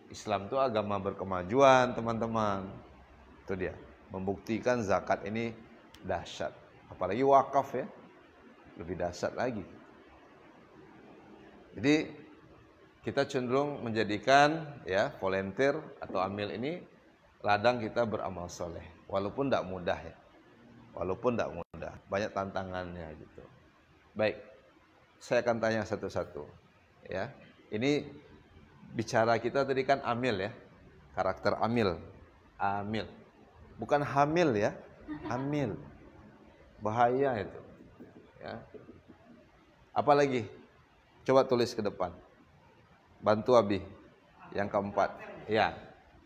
Islam itu agama berkemajuan, teman-teman. Itu dia, membuktikan zakat ini dahsyat. Apalagi wakaf ya, lebih dahsyat lagi. Jadi kita cenderung menjadikan ya volunteer atau amil ini ladang kita beramal soleh, walaupun tidak mudah ya, walaupun tidak mudah, banyak tantangannya gitu. Baik, saya akan tanya satu-satu ya. Ini bicara kita tadi kan amil ya, karakter amil, amil, bukan hamil ya, amil, bahaya itu ya. Apalagi? Coba tulis ke depan, bantu Abi. Yang keempat ya,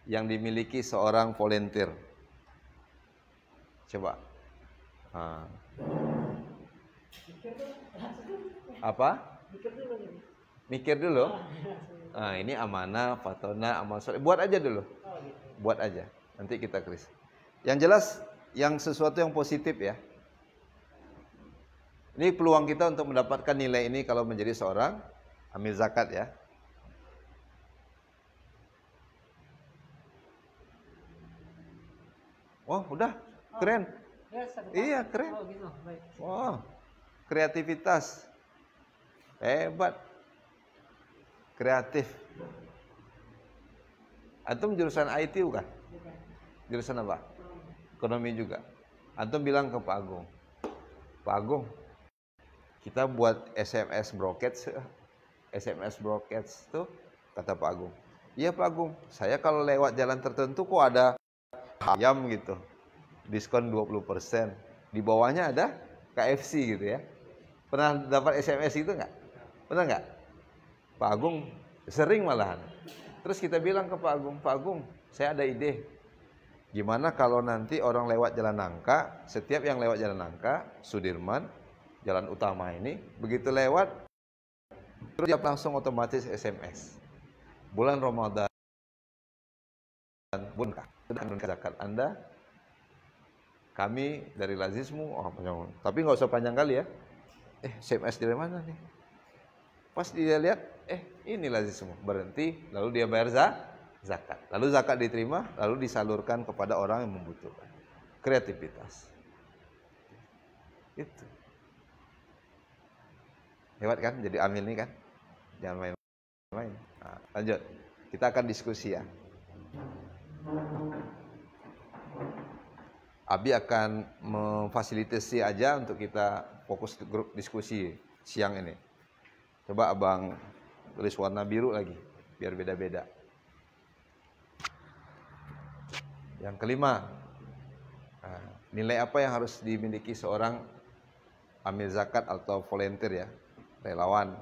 yang dimiliki seorang volunteer. Coba. Apa? Mikir dulu. Ini amanah, fatona, amal soleh. Buat aja dulu. Buat aja. Nanti kita tulis. Yang jelas, yang sesuatu yang positif ya. Ini peluang kita untuk mendapatkan nilai ini kalau menjadi seorang amil zakat ya. Oh, udah. Keren. Iya, keren. Wow. Kreativitas. Hebat. Kreatif. Antum jurusan IT bukan? Jurusan apa? Ekonomi juga. Antum bilang ke Pak Agung, Pak Agung, kita buat SMS broadcast. SMS broadcast tuh, kata Pak Agung. Iya Pak Agung, saya kalau lewat jalan tertentu kok ada ayam gitu, diskon 20%. Di bawahnya ada KFC gitu ya. Pernah dapat SMS itu nggak? Pernah nggak? Pak Agung sering malahan. Terus kita bilang ke Pak Agung, saya ada ide. Gimana kalau nanti orang lewat jalan nangka, setiap yang lewat jalan nangka, Sudirman, jalan utama ini, begitu lewat, terus dia langsung otomatis SMS. Bulan Ramadan, bukan zakat Anda, kami dari Lazismu, tapi nggak usah panjang kali ya. SMS dari mana nih? Pas dia lihat, ini Lazismu, berhenti, lalu dia bayar zakat. Lalu zakat diterima, lalu disalurkan kepada orang yang membutuhkan. Kreativitas. Itu. Hebat kan jadi amil ini kan? Jangan main-main. Nah, lanjut. Kita akan diskusi ya. Abi akan memfasilitasi aja untuk kita fokus grup diskusi siang ini. Coba abang tulis warna biru lagi, biar beda-beda. Yang kelima, nilai apa yang harus dimiliki seorang amil zakat atau volunteer ya, relawan.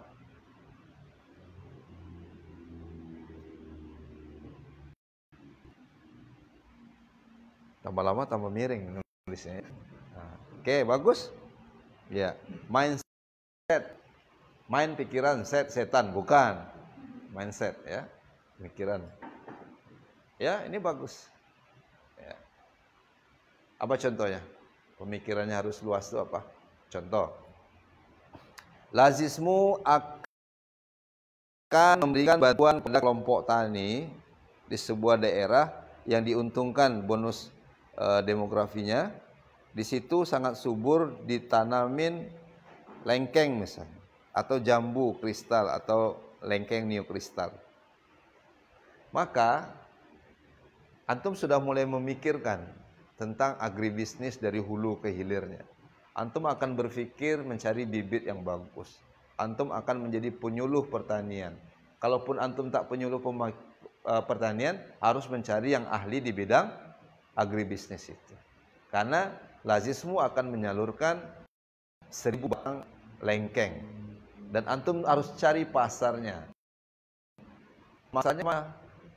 Tambah lama tambah miring nulisnya. Oke, bagus. Ya, mindset. Main pikiran, setan, bukan. Mindset ya, pikiran. Ya, ini bagus. Ya. Apa contohnya? Pemikirannya harus luas itu apa? Contoh. Lazismu akan memberikan bantuan pada kelompok tani di sebuah daerah yang diuntungkan bonus demografinya. Di situ sangat subur ditanamin lengkeng misalnya, atau jambu kristal atau lengkeng neokristal. Maka antum sudah mulai memikirkan tentang agribisnis dari hulu ke hilirnya. Antum akan berpikir mencari bibit yang bagus. Antum akan menjadi penyuluh pertanian. Kalaupun antum tak penyuluh pertanian, harus mencari yang ahli di bidang agribisnis itu. Karena lazismu akan menyalurkan 1000 batang lengkeng. Dan antum harus cari pasarnya. Masanya mah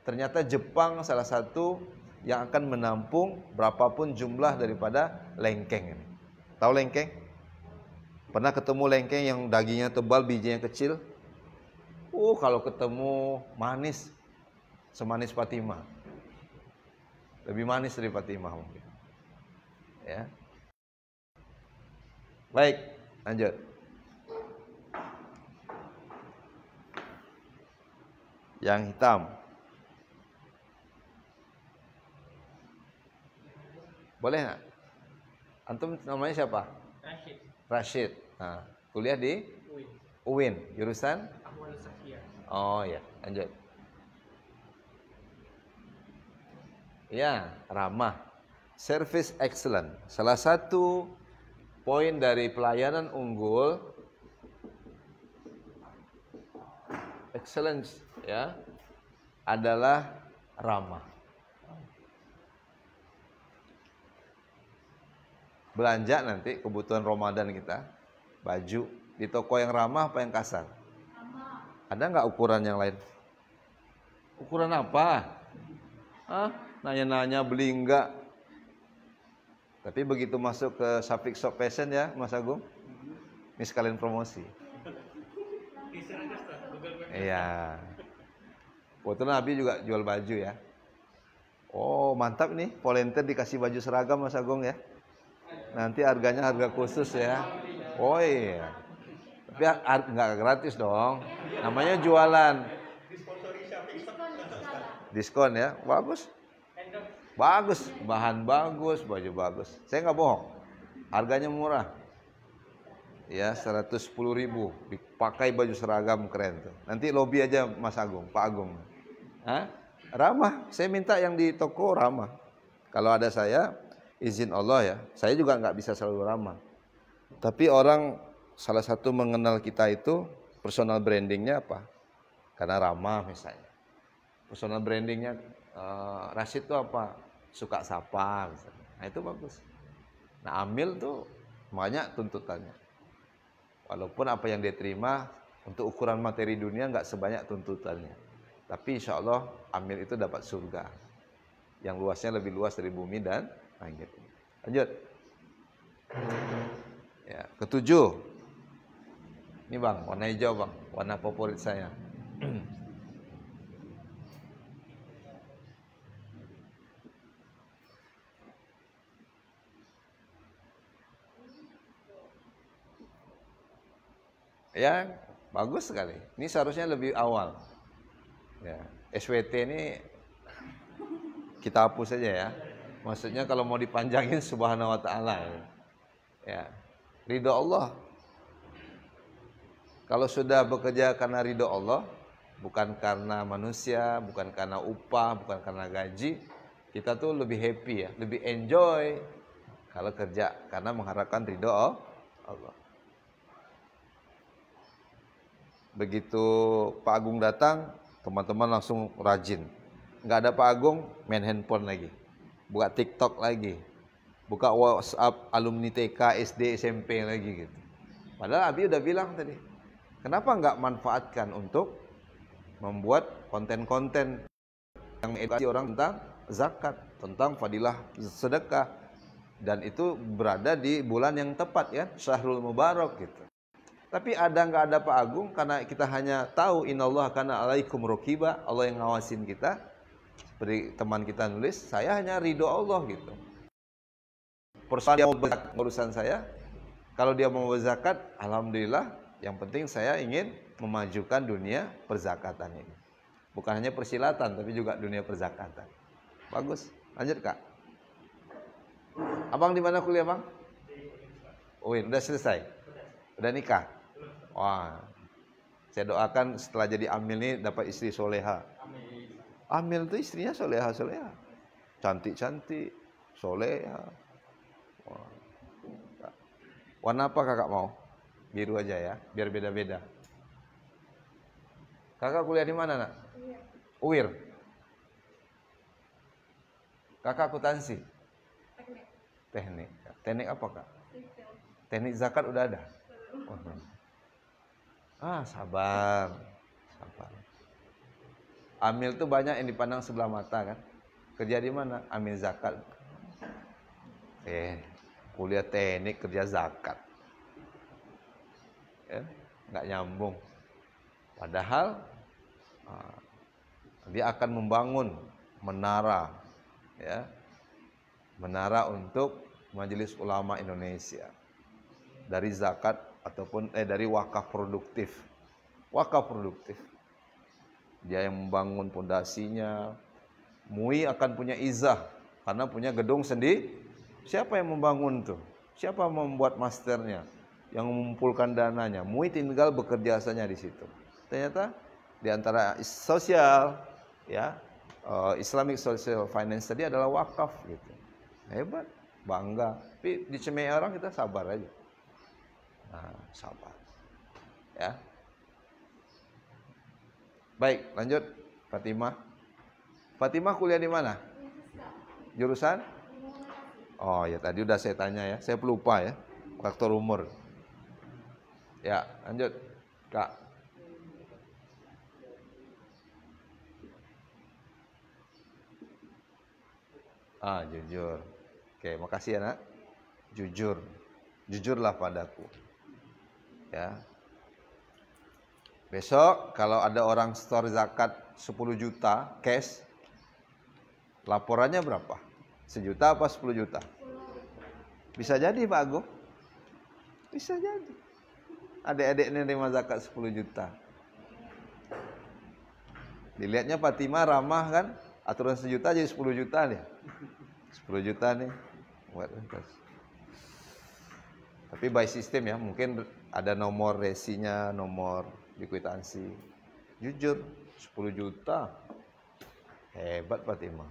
ternyata Jepang salah satu yang akan menampung berapapun jumlah daripada lengkeng ini. Tahu lengkeng? Pernah ketemu lengkeng yang dagingnya tebal, bijinya kecil? Kalau ketemu manis, semanis Fatimah. Lebih manis dari Fatimah mungkin. Ya. Baik, lanjut. Yang hitam. Boleh nggak? Antum namanya siapa? Rashid. Rashid. Nah, kuliah di UIN. Jurusan? Oh ya, lanjut. Ya, ramah. Service excellent. Salah satu poin dari pelayanan unggul, excellence ya, adalah ramah. Belanja nanti kebutuhan Ramadan kita, baju di toko yang ramah apa yang kasar? Ramah. Ada nggak ukuran yang lain? Ukuran apa? Nanya-nanya beli enggak? Tapi begitu masuk ke Syafiq Shop Fashion ya, Mas Agung, ini sekalian promosi. Iya. Waktu Nabi juga jual baju ya. Oh mantap nih, volunteer dikasih baju seragam Mas Agung ya. Nanti harganya harga khusus ya. Oh iya. Tapi nggak gratis dong. Namanya jualan. Diskon ya, bagus. Bagus, bahan bagus, baju bagus. Saya nggak bohong. Harganya murah. Ya, 110.000 dipakai baju seragam keren tuh. Nanti lobby aja Mas Agung, Pak Agung. Ramah. Saya minta yang di toko ramah. Kalau ada saya, izin Allah ya, saya juga nggak bisa selalu ramah. Tapi orang salah satu mengenal kita itu personal brandingnya apa? Karena ramah misalnya. Personal brandingnya Rashid itu apa? Suka sapa misalnya. Nah itu bagus. Nah Amil tuh banyak tuntutannya. Walaupun apa yang dia terima untuk ukuran materi dunia nggak sebanyak tuntutannya. Tapi insya Allah Amil itu dapat surga. Yang luasnya lebih luas dari bumi dan langit. Lanjut. Ya, ketujuh. Ini Bang, warna hijau Bang, warna favorit saya. Ya, bagus sekali. Ini seharusnya lebih awal. Ya, SWT ini kita hapus saja ya. Maksudnya kalau mau dipanjangin subhanahu wa ta'ala. Ya, ridho Allah. Kalau sudah bekerja karena ridho Allah, bukan karena manusia, bukan karena upah, bukan karena gaji, kita tuh lebih happy ya, lebih enjoy kalau kerja karena mengharapkan ridho Allah. Begitu Pak Agung datang, teman-teman langsung rajin. Nggak ada Pak Agung, main handphone lagi, buka TikTok lagi, buka WhatsApp alumni TK, SD, SMP lagi gitu. Padahal Abi udah bilang tadi, kenapa nggak manfaatkan untuk membuat konten-konten yang mengedukasi orang tentang zakat, tentang fadilah sedekah, dan itu berada di bulan yang tepat ya, Syahrul Mubarak gitu. Tapi ada nggak ada Pak Agung, karena kita hanya tahu innallaha kana alaikum raqiba, Allah yang ngawasin kita. Seperti teman kita nulis, saya hanya ridho Allah gitu. Persoalan dia mau berzakat urusan saya. Kalau dia mau berzakat, alhamdulillah. Yang penting saya ingin memajukan dunia perzakatan ini. Bukan hanya persilatan, tapi juga dunia perzakatan. Bagus. Lanjut Kak. Abang di mana kuliah Bang? UIN. Udah selesai? Udah nikah? Wah. Saya doakan setelah jadi amil ini dapat istri soleha. Amil itu istrinya soleha. Cantik-cantik, soleha. Wah. Warna apa kakak mau? Biru aja ya, biar beda-beda. Kakak kuliah di mana nak? UIR. Kakak akuntansi? Teknik. Teknik apa kak? Teknik zakat udah ada? Sabar. Amil tuh banyak yang dipandang sebelah mata kan. Kerja di mana? Amil zakat. Kuliah teknik kerja zakat. Ya, nggak nyambung. Padahal dia akan membangun menara, ya, menara untuk Majelis Ulama Indonesia dari zakat ataupun dari wakaf produktif. Wakaf produktif. Dia yang membangun pondasinya. MUI akan punya izah karena punya gedung sendiri. Siapa yang membangun tuh? Siapa yang membuat masternya? Yang mengumpulkan dananya? MUI tinggal bekerja saja di situ. Ternyata di antara sosial, ya, Islamic Social Finance tadi adalah wakaf gitu. Hebat, bangga. Tapi dicemai orang kita sabar aja. Sabar. Ya. Baik, lanjut Fatimah. Fatimah kuliah di mana? Jurusan? Oh ya tadi udah saya tanya ya. Saya pelupa ya. Faktor umur. Ya, lanjut Kak. Jujur. Oke, makasih ya nak. Jujur. Jujurlah padaku. Ya. Besok kalau ada orang store zakat 10 juta cash, laporannya berapa? 1 juta apa 10 juta? Bisa jadi Pak Agung. Bisa jadi. Adik-adik ini nerima zakat 10 juta. Dilihatnya Fatimah ramah kan? Aturan 1 juta jadi 10 juta nih. 10 juta nih. Tapi by system ya, mungkin ada nomor resinya, nomor di kwitansi. Jujur 10 juta. Hebat Fatimah.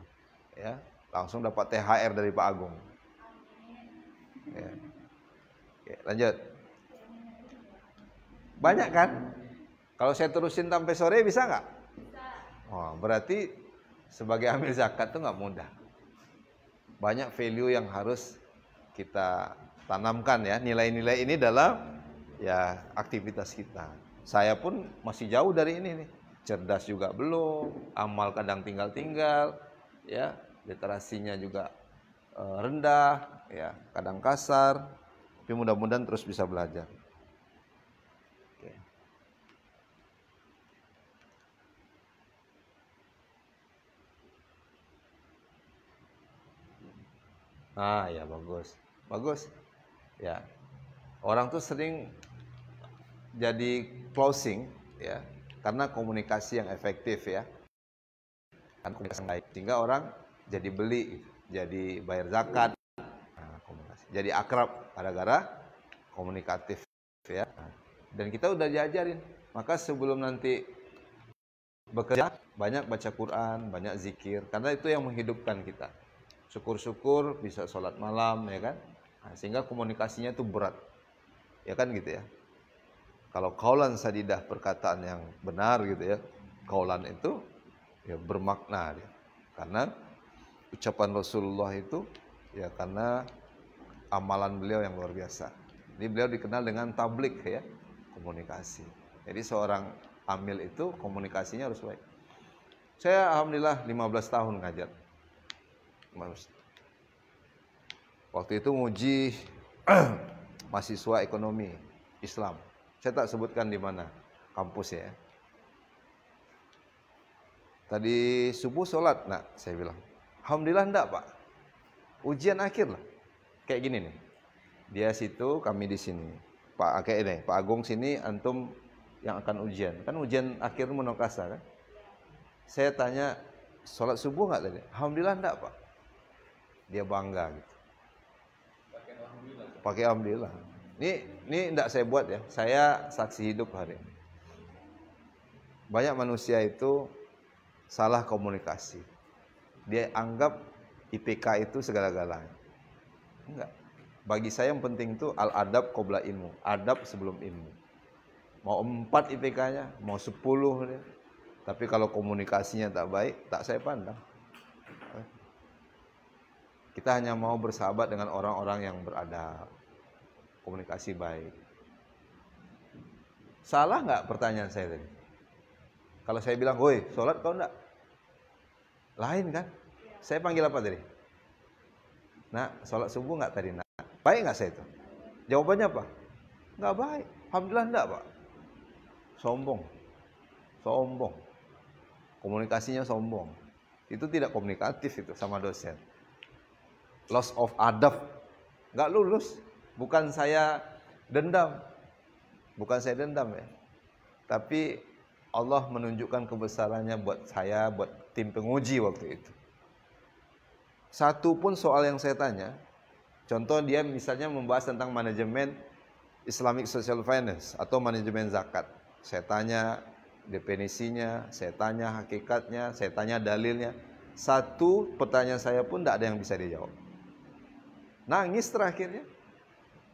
Ya, langsung dapat THR dari Pak Agung. Ya. Oke, lanjut. Banyak kan? Kalau saya terusin sampai sore bisa nggak? Bisa. Berarti sebagai amil zakat itu nggak mudah. Banyak value yang harus kita tanamkan ya. Nilai-nilai ini dalam ya aktivitas kita. Saya pun masih jauh dari ini nih. Cerdas juga belum, amal kadang tinggal-tinggal, ya, literasinya juga rendah, ya, kadang kasar. Tapi mudah-mudahan terus bisa belajar. Oke. Ya bagus. Bagus. Ya. Orang tuh sering jadi closing ya karena komunikasi yang efektif ya. Kan komunikasi yang baik sehingga orang jadi beli, jadi bayar zakat. Komunikasi. Jadi akrab gara-gara komunikatif ya. Dan kita udah diajarin. Maka sebelum nanti bekerja banyak baca Quran, banyak zikir karena itu yang menghidupkan kita. Syukur-syukur bisa sholat malam ya kan. Sehingga komunikasinya itu berat. Ya kan gitu ya. Kalau qaulan sadidah perkataan yang benar gitu ya. Qaulan itu ya bermakna dia. Karena ucapan Rasulullah itu ya karena amalan beliau yang luar biasa. Jadi beliau dikenal dengan tablik ya, komunikasi. Jadi seorang amil itu komunikasinya harus baik. Saya alhamdulillah 15 tahun ngajar. Waktu itu nguji mahasiswa ekonomi Islam. Saya tak sebutkan di mana kampus ya. Tadi subuh sholat, nak saya bilang. Alhamdulillah enggak pak. Ujian akhir lah. Kayak gini nih. Dia situ, kami di sini. Pak kayak ini, Pak Agung sini, antum yang akan ujian. Kan ujian akhir monokasa kan. Saya tanya, sholat subuh enggak tadi? Alhamdulillah enggak pak. Dia bangga gitu. Pakai alhamdulillah. Ini enggak saya buat ya. Saya saksi hidup hari ini. Banyak manusia itu salah komunikasi. Dia anggap IPK itu segala-galanya. Enggak. Bagi saya yang penting itu al-adab qabla ilmu. Adab sebelum ilmu. Mau 4 IPK-nya, mau 10 dia. Tapi kalau komunikasinya tak baik, tak saya pandang. Kita hanya mau bersahabat dengan orang-orang yang beradab. Komunikasi baik. Salah enggak pertanyaan saya tadi? Kalau saya bilang, "Woi, sholat kau enggak?" Lain kan? Saya panggil apa tadi? Nak, sholat subuh enggak tadi, nak? Baik enggak saya itu? Jawabannya apa? Enggak baik. Alhamdulillah enggak, Pak. Sombong. Sombong. Komunikasinya sombong. Itu tidak komunikatif itu sama dosen. Loss of adab. Enggak lulus. Bukan saya dendam. Bukan saya dendam ya. Tapi Allah menunjukkan kebesarannya buat saya, buat tim penguji waktu itu. Satu pun soal yang saya tanya, contoh dia misalnya membahas tentang manajemen Islamic Social Finance atau manajemen zakat. Saya tanya definisinya, saya tanya hakikatnya, saya tanya dalilnya. Satu pertanyaan saya pun tidak ada yang bisa dijawab. Nangis terakhirnya,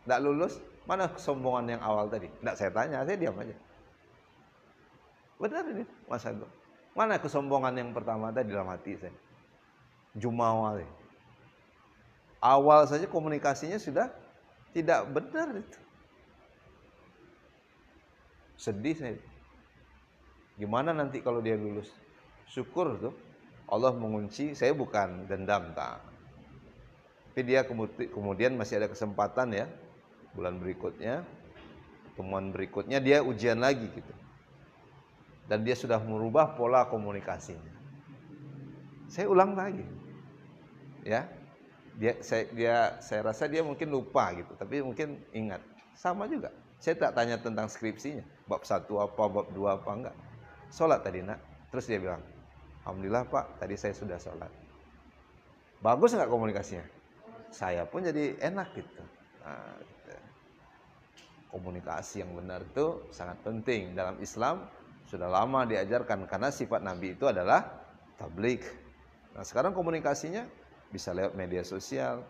tidak lulus. Mana kesombongan yang awal tadi? Tidak saya tanya, saya diam aja. Benar ini Mas Agung. Mana kesombongan yang pertama tadi dalam hati saya? Jumawa. Awal saja komunikasinya sudah tidak benar itu. Sedih saya. Gimana nanti kalau dia lulus? Syukur tuh Allah mengunci. Saya bukan dendam tak. Tapi dia kemudian masih ada kesempatan ya. Bulan berikutnya, temuan berikutnya dia ujian lagi gitu. Dan dia sudah merubah pola komunikasinya. Saya ulang lagi, ya. Saya rasa dia mungkin lupa gitu, tapi mungkin ingat. Sama juga. Saya tak tanya tentang skripsinya, bab 1 apa, bab 2 apa enggak. Sholat tadi nak. Terus dia bilang, alhamdulillah pak, tadi saya sudah sholat. Bagus enggak komunikasinya? Saya pun jadi enak gitu. Nah, gitu. Komunikasi yang benar itu sangat penting dalam Islam. Sudah lama diajarkan karena sifat Nabi itu adalah tabligh. Nah, sekarang komunikasinya bisa lewat media sosial.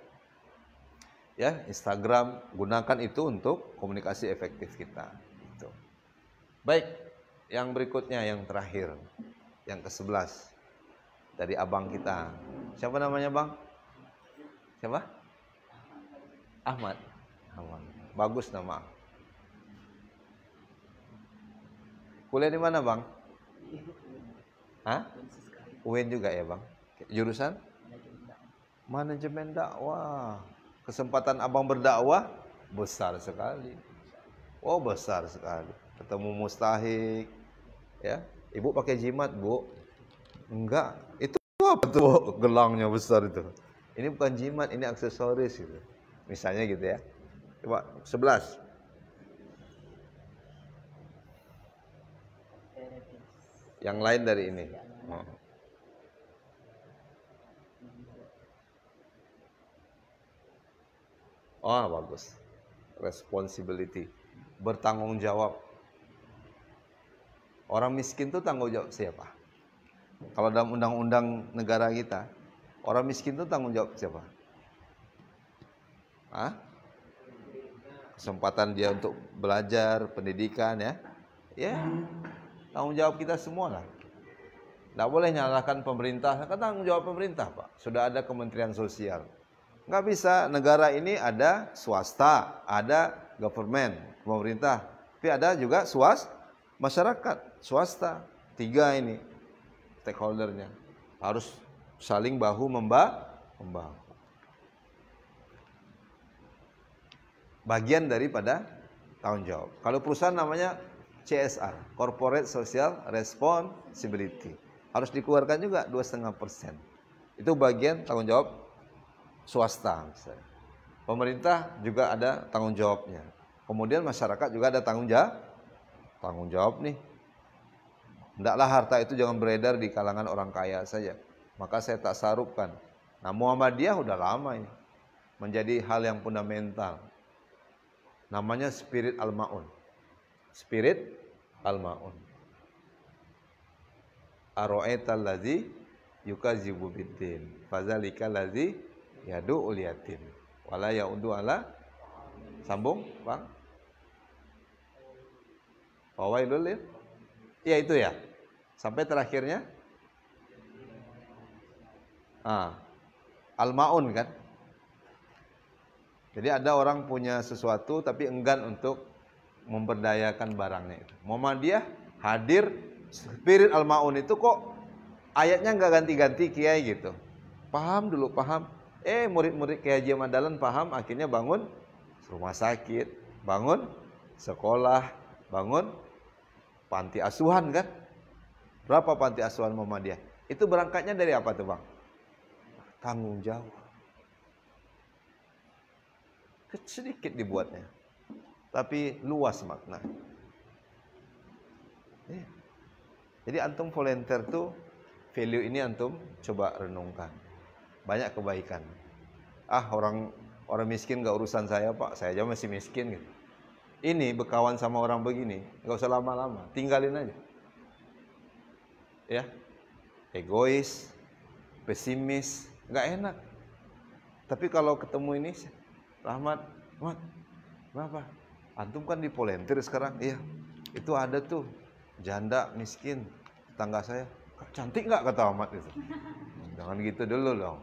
Ya, Instagram, gunakan itu untuk komunikasi efektif kita. Gitu. Baik, yang berikutnya yang terakhir. Yang ke-11 dari abang kita. Siapa namanya, Bang? Siapa? Ahmad. Ahmad. Bagus nama. Kuliah di mana, Bang? Hah? UIN juga ya, Bang? Jurusan? Manajemen dakwah. Kesempatan Abang berdakwah besar sekali. Oh, besar sekali. Ketemu mustahik. Ya. Ibu pakai jimat, Bu? Enggak. Itu apa tuh gelangnya besar itu? Ini bukan jimat, ini aksesoris gitu. Misalnya gitu ya. Coba 11. Yang lain dari ini. Oh, bagus. Responsibility. Bertanggung jawab. Orang miskin itu tanggung jawab siapa? Kalau dalam undang-undang negara kita, orang miskin itu tanggung jawab siapa? Hah? Kesempatan dia untuk belajar, pendidikan ya. Ya. Tanggung jawab kita semua lah. Tidak boleh nyalahkan pemerintah. Kan tanggung jawab pemerintah, Pak. Sudah ada Kementerian Sosial. Nggak bisa. Negara ini ada swasta, ada government, pemerintah. Tapi ada juga masyarakat, swasta. 3 ini stakeholdernya. Harus saling bahu membahu. Bagian daripada tanggung jawab. Kalau perusahaan namanya CSR, Corporate Social Responsibility. Harus dikeluarkan juga 2,5%. Itu bagian tanggung jawab swasta misalnya. Pemerintah juga ada tanggung jawabnya. Kemudian masyarakat juga ada tanggung jawab nih. Hendaklah harta itu jangan beredar di kalangan orang kaya saja. Maka saya tak sarupkan. Nah, Muhammadiyah udah lama ini menjadi hal yang fundamental. Namanya spirit al-ma'un. Spirit al-ma'un. Ara'aital ladzi yukadzibu biddin, fadzalika ladzi yad'ul yatim wala ya'udu ala. Sambung, Bang. Fawailul lil. Ya itu ya. Sampai terakhirnya al-ma'un kan. Jadi ada orang punya sesuatu tapi enggan untuk memberdayakan barangnya itu. Muhammadiyah hadir, spirit al-ma'un itu kok ayatnya enggak ganti-ganti kiai gitu. Paham dulu, paham. Murid-murid Kiai Haji Ahmad Dahlan paham, akhirnya bangun rumah sakit, bangun sekolah, bangun panti asuhan kan. Berapa panti asuhan Muhammadiyah? Itu berangkatnya dari apa tuh, Bang? Tanggung jawab. Sedikit dibuatnya, tapi luas makna. Jadi antum volunteer tuh, value ini antum coba renungkan. Banyak kebaikan. Orang miskin gak urusan saya, Pak. Saya aja masih miskin gitu. Ini berkawan sama orang begini, gak usah lama-lama, tinggalin aja. Ya, egois, pesimis, gak enak. Tapi kalau ketemu ini, Rahmat, kenapa? Antum kan di volunteer sekarang. Iya, itu ada tuh janda miskin tetangga saya. Cantik nggak, kata Ahmad itu. Jangan gitu dulu dong.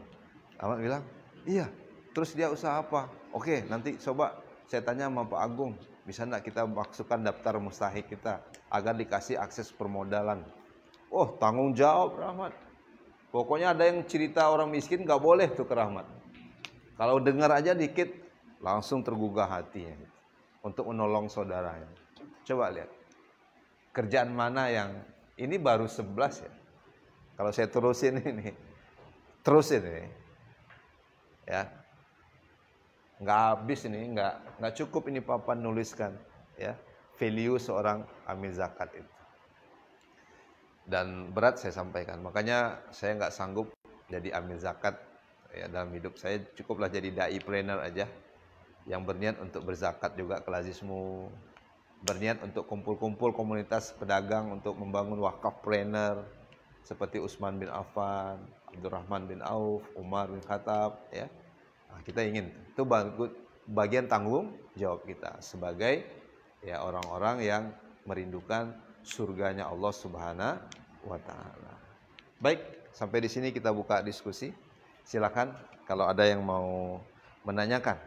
Ahmad bilang, iya. Terus dia usaha apa? Oke, nanti coba saya tanya sama Pak Agung, bisa nggak kita masukkan daftar mustahik kita agar dikasih akses permodalan. Oh, tanggung jawab Rahmat. Pokoknya ada yang cerita orang miskin nggak boleh tuh ke Rahmat. Kalau dengar aja dikit, langsung tergugah hatinya untuk menolong saudaranya. Coba lihat kerjaan mana yang ini baru 11 ya. Kalau saya terusin ini ya, nggak habis ini, nggak cukup ini papan nuliskan ya value seorang amil zakat itu. Dan berat saya sampaikan, makanya saya nggak sanggup jadi amil zakat ya dalam hidup saya. Cukuplah jadi dai planner aja, yang berniat untuk berzakat juga ke lazismu, berniat untuk kumpul-kumpul komunitas pedagang untuk membangun wakaf planner seperti Utsman bin Affan, Abdurrahman bin Auf, Umar bin Khattab ya. Nah, kita ingin itu bagian tanggung jawab kita sebagai ya orang-orang yang merindukan surganya Allah Subhanahu wa taala. Baik, sampai di sini kita buka diskusi. Silakan kalau ada yang mau menanyakan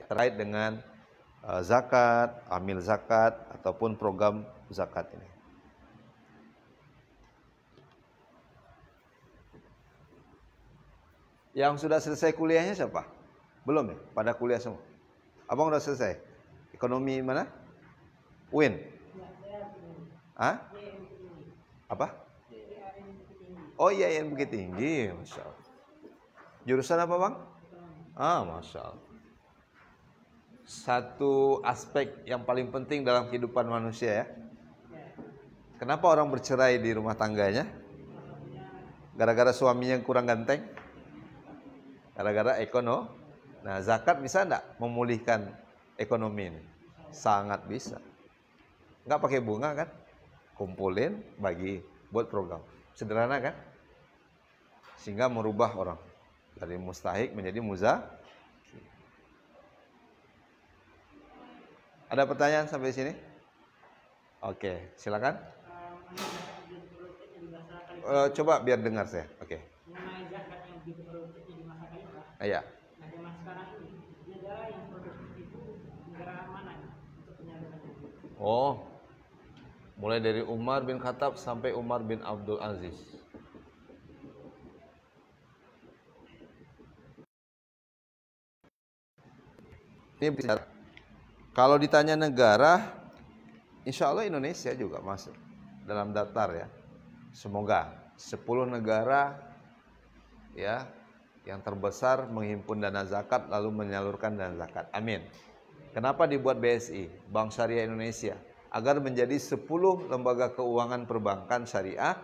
terkait dengan zakat, amil zakat ataupun program zakat ini. Yang sudah selesai kuliahnya siapa? Belum ya? Pada kuliah semua. Abang udah selesai? Ekonomi mana? UIN? Hah? Apa? Oh iya, yang Bukit Tinggi. Masya Allah. Jurusan apa, Bang? Masya Allah. Satu aspek yang paling penting dalam kehidupan manusia ya. Kenapa orang bercerai di rumah tangganya? Gara-gara suaminya kurang ganteng? Gara-gara ekonomi. Nah, zakat bisa enggak memulihkan ekonomi ini? Sangat bisa. Enggak pakai bunga kan? Kumpulin, bagi, buat program. Sederhana kan? Sehingga merubah orang dari mustahik menjadi muzaki. Ada pertanyaan sampai sini? Oke, silakan. Coba biar dengar saya. Oke. Mengenai zakat yang diproduktif di masa khalifah. Iya. Nah, zaman sekarang ini negara yang produktif itu negara mana untuk penyaluran itu? Oh, mulai dari Umar bin Khattab sampai Umar bin Abdul Aziz. Ini bicara Kalau ditanya negara, insya Allah Indonesia juga masuk dalam daftar ya. Semoga 10 negara ya yang terbesar menghimpun dana zakat lalu menyalurkan dana zakat. Amin. Kenapa dibuat BSI, Bank Syariah Indonesia? Agar menjadi 10 lembaga keuangan perbankan syariah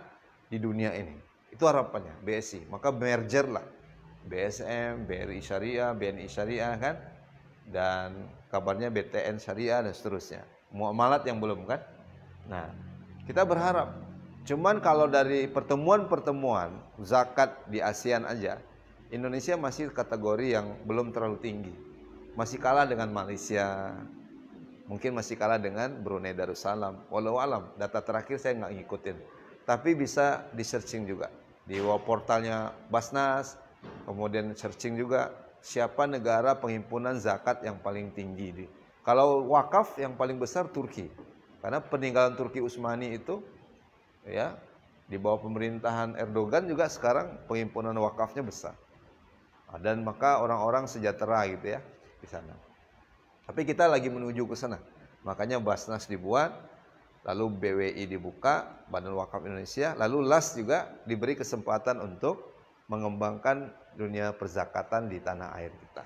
di dunia ini. Itu harapannya, BSI. Maka merger lah. BSM, BRI Syariah, BNI Syariah kan. Dan kabarnya BTN Syariah dan seterusnya. Muamalat yang belum kan. Nah, kita berharap. Cuman kalau dari pertemuan-pertemuan zakat di ASEAN aja, Indonesia masih kategori yang belum terlalu tinggi. Masih kalah dengan Malaysia. Mungkin masih kalah dengan Brunei Darussalam. Walau alam, data terakhir saya nggak ngikutin. Tapi bisa di searching juga. Di portalnya Basnas, kemudian searching juga siapa negara penghimpunan zakat yang paling tinggi. Kalau wakaf yang paling besar Turki. Karena peninggalan Turki Utsmani itu ya di bawah pemerintahan Erdogan juga sekarang penghimpunan wakafnya besar. Dan maka orang-orang sejahtera gitu ya di sana. Tapi kita lagi menuju ke sana. Makanya Basnas dibuat, lalu BWI dibuka, Badan Wakaf Indonesia, lalu LAS juga diberi kesempatan untuk mengembangkan dunia perzakatan di tanah air kita.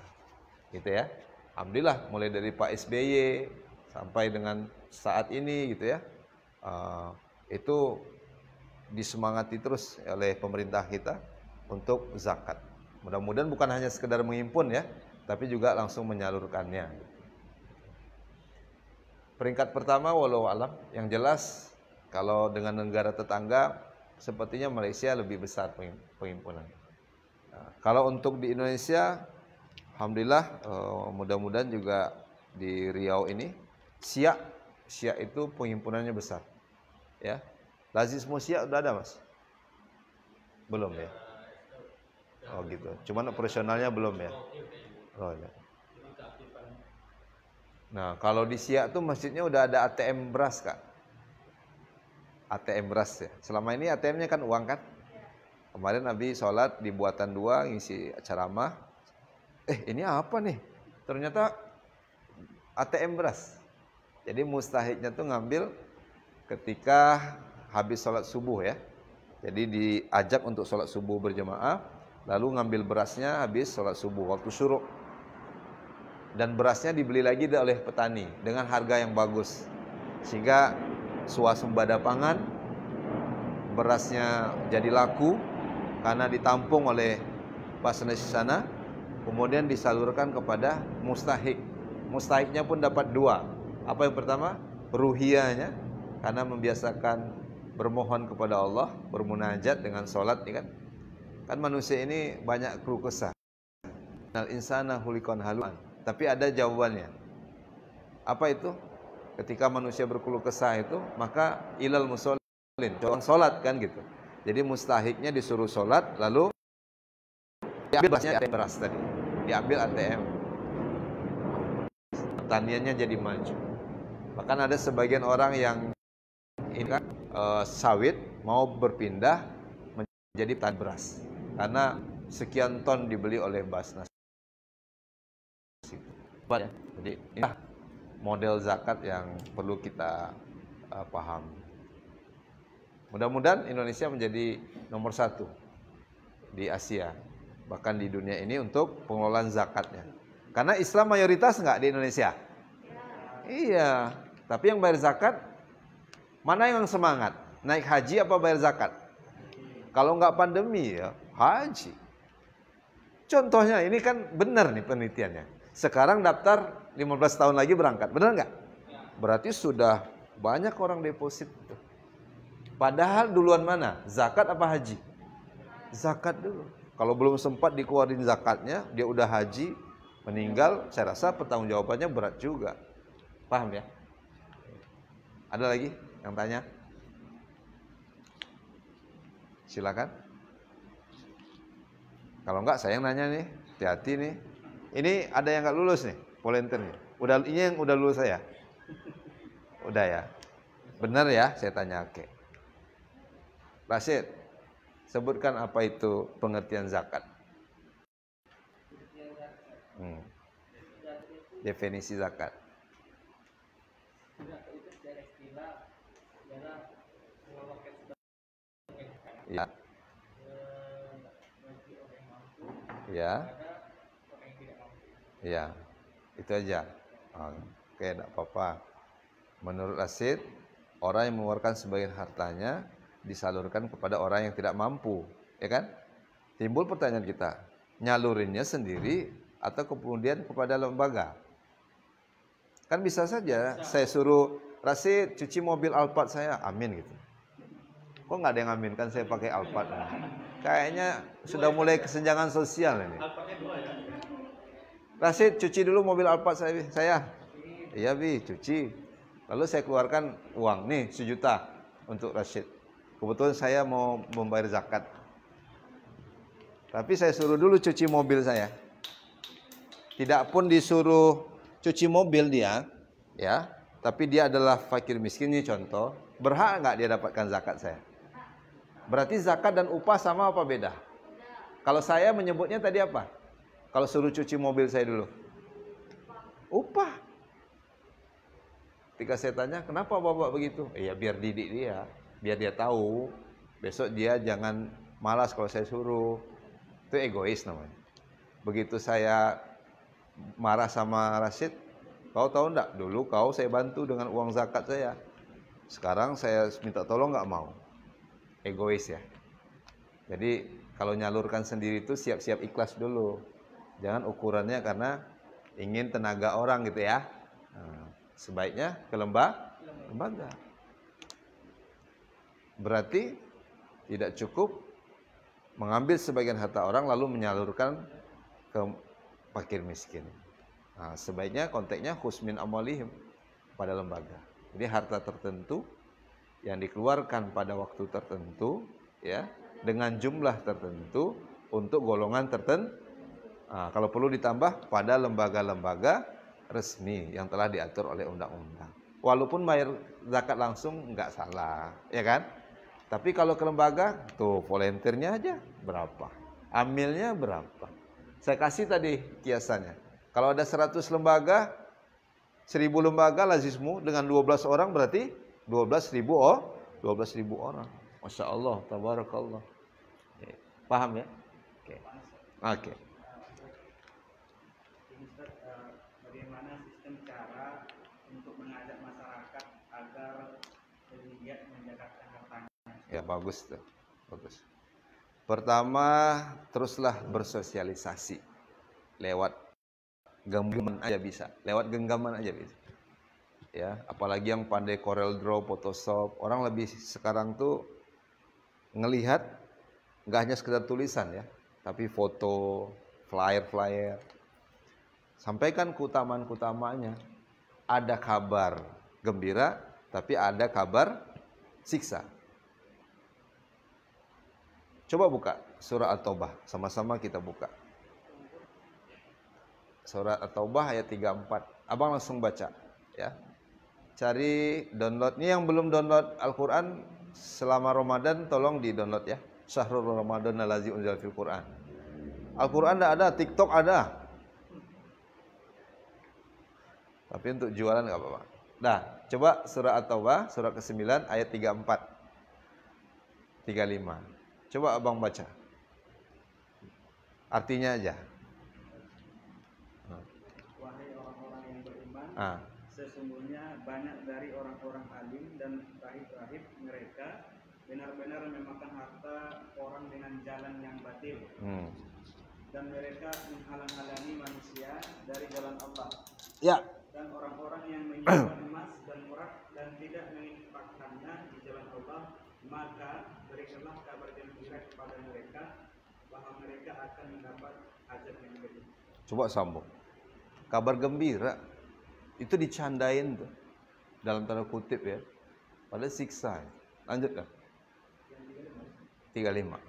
Gitu ya. Alhamdulillah mulai dari Pak SBY sampai dengan saat ini gitu ya. Itu disemangati terus oleh pemerintah kita untuk zakat. Mudah-mudahan bukan hanya sekedar menghimpun ya, tapi juga langsung menyalurkannya. Peringkat pertama walau alam, yang jelas kalau dengan negara tetangga sepertinya Malaysia lebih besar penghimpunan. Nah, kalau untuk di Indonesia, alhamdulillah mudah-mudahan juga di Riau ini Siak itu penghimpunannya besar. Ya. Lazisme Siak udah ada, Mas? Belum ya? Oh gitu. Cuman operasionalnya belum ya? Oh ya. Nah, kalau di Siak tuh masjidnya udah ada ATM beras, Kak. ATM beras ya. Selama ini ATM-nya kan uang kan? Kemarin Nabi sholat di Buatan 2 ngisi ceramah. Ini apa nih? Ternyata ATM beras. Jadi mustahiknya tuh ngambil ketika habis sholat subuh ya. Jadi diajak untuk sholat subuh berjamaah, lalu ngambil berasnya habis sholat subuh waktu syuruk. Dan berasnya dibeli lagi oleh petani dengan harga yang bagus. Sehingga swasembada pangan, berasnya jadi laku karena ditampung oleh Basnas di sana, kemudian disalurkan kepada mustahik. Mustahiknya pun dapat 2. Apa yang pertama? Ruhiyahnya, karena membiasakan bermohon kepada Allah, bermunajat dengan sholat, ya kan? Kan manusia ini banyak keluh kesah. Al insana khuliqan haluan. Tapi ada jawabannya. Apa itu? Ketika manusia berkeluh kesah itu, maka ilal musallin, orang sholat kan gitu. Jadi mustahiknya disuruh sholat, lalu diambil ATM beras tadi, diambil ATM. Pertaniannya jadi maju. Bahkan ada sebagian orang yang ini kan sawit mau berpindah menjadi petani beras karena sekian ton dibeli oleh Basnas. Jadi inilah model zakat yang perlu kita paham. Mudah-mudahan Indonesia menjadi nomor 1 di Asia, bahkan di dunia ini untuk pengelolaan zakatnya. Karena Islam mayoritas nggak di Indonesia? Iya, tapi yang bayar zakat mana yang semangat? Naik haji apa bayar zakat? Kalau nggak pandemi ya haji. Contohnya ini kan benar nih penelitiannya. Sekarang daftar 15 tahun lagi berangkat, benar nggak? Berarti sudah banyak orang deposit. Padahal duluan mana? Zakat apa haji? Zakat dulu. Kalau belum sempat dikeluarin zakatnya, dia udah haji, meninggal, saya rasa pertanggungjawabannya berat juga. Paham ya? Ada lagi yang tanya? Silakan. Kalau enggak saya yang nanya nih, hati-hati nih. Ini ada yang enggak lulus nih, volunteer nih. Ini yang udah lulus saya. Udah ya. Benar ya saya tanya, oke. Rashid, sebutkan apa itu pengertian zakat. Definisi zakat. Tidak, itu secara istilah adalah melewakan Ya, bagi orang yang mampu ya, pada orang yang tidak mampu. ya. Itu aja. Oke, enggak apa-apa. Menurut Rasid, orang yang mengeluarkan sebagian hartanya disalurkan kepada orang yang tidak mampu, ya kan? Timbul pertanyaan kita, nyalurinnya sendiri atau kemudian kepada lembaga? Kan bisa saja saya suruh Rasid cuci mobil Alphard saya, amin gitu. Kok nggak ada yang amin kan saya pakai Alphard? Kayaknya sudah mulai kesenjangan sosial ini. Rasid cuci dulu mobil Alphard saya. Iya Bi, cuci. Lalu saya keluarkan uang, nih 1 juta untuk Rashid. Kebetulan saya mau membayar zakat. Tapi saya suruh dulu cuci mobil saya. Tidak pun disuruh cuci mobil dia, ya. Tapi dia adalah fakir miskin, ini contoh. Berhak nggak dia dapatkan zakat saya? Berarti zakat dan upah sama apa beda? Kalau saya menyebutnya tadi apa? Kalau suruh cuci mobil saya dulu, upah. Ketika saya tanya, kenapa bapak begitu? Ya biar didik dia, biar dia tahu. Besok dia jangan malas kalau saya suruh. Itu egois namanya. Begitu saya marah sama Rashid, kau tahu enggak? Dulu kau saya bantu dengan uang zakat saya. Sekarang saya minta tolong nggak mau. Egois ya. Jadi kalau nyalurkan sendiri itu siap-siap ikhlas dulu. Jangan ukurannya karena ingin tenaga orang gitu ya. Sebaiknya ke lembaga. Berarti tidak cukup mengambil sebagian harta orang lalu menyalurkan ke fakir miskin. Sebaiknya konteksnya khusmin amwalihim pada lembaga. Jadi harta tertentu yang dikeluarkan pada waktu tertentu, ya, dengan jumlah tertentu untuk golongan tertentu. Kalau perlu ditambah pada lembaga-lembaga resmi yang telah diatur oleh undang-undang. Walaupun bayar zakat langsung nggak salah, ya kan? Tapi kalau ke lembaga, tuh volunteernya aja berapa, amilnya berapa. Saya kasih tadi kiasannya. Kalau ada 100 lembaga, 1000 lembaga lazismu dengan 12 orang berarti 12.000 orang. Masya Allah, tabarakallah. Paham ya? Oke. Ustaz, bagaimana sistem cara untuk mengajak masyarakat agar lebih giat menjaga hartanya? Ya bagus tuh, bagus. Pertama, teruslah bersosialisasi lewat genggaman aja bisa, lewat genggaman aja bisa. Ya, apalagi yang pandai Corel Draw, Photoshop, orang lebih sekarang tuh ngelihat nggak hanya sekedar tulisan ya, tapi foto, flyer. Sampaikan keutamaan-keutamanya. Ada kabar gembira, tapi ada kabar siksa. Coba buka surah At-Taubah, sama-sama kita buka. Surah At-Taubah ayat 34. Abang langsung baca, ya. Cari download. Ini yang belum download Al-Qur'an selama Ramadan tolong di-download ya. Syahrul Ramadan allazi unzila fil Qur'an. Al-Qur'an ada, TikTok ada. Tapi untuk jualan nggak apa-apa. Nah, coba surah At-Taubah, surah ke-9 ayat 34. 35. Coba abang baca. Artinya aja. Wahai orang-orang yang beriman, Ah. sesungguhnya banyak dari orang-orang alim dan rahib-rahib mereka benar-benar memakan harta orang dengan jalan yang batil. Dan mereka menghalang-halangi manusia dari jalan Allah. Ya. Dan orang-orang yang menyimpan emas dan perak dan tidak menginfakkannya di jalan Allah, maka berikanlah kabar gembira kepada mereka bahwa mereka akan mendapat ajab yang gede. Coba sambung. Kabar gembira itu dicandain tuh, dalam tanda kutip ya. Padahal siksa. Lanjutkan. 35.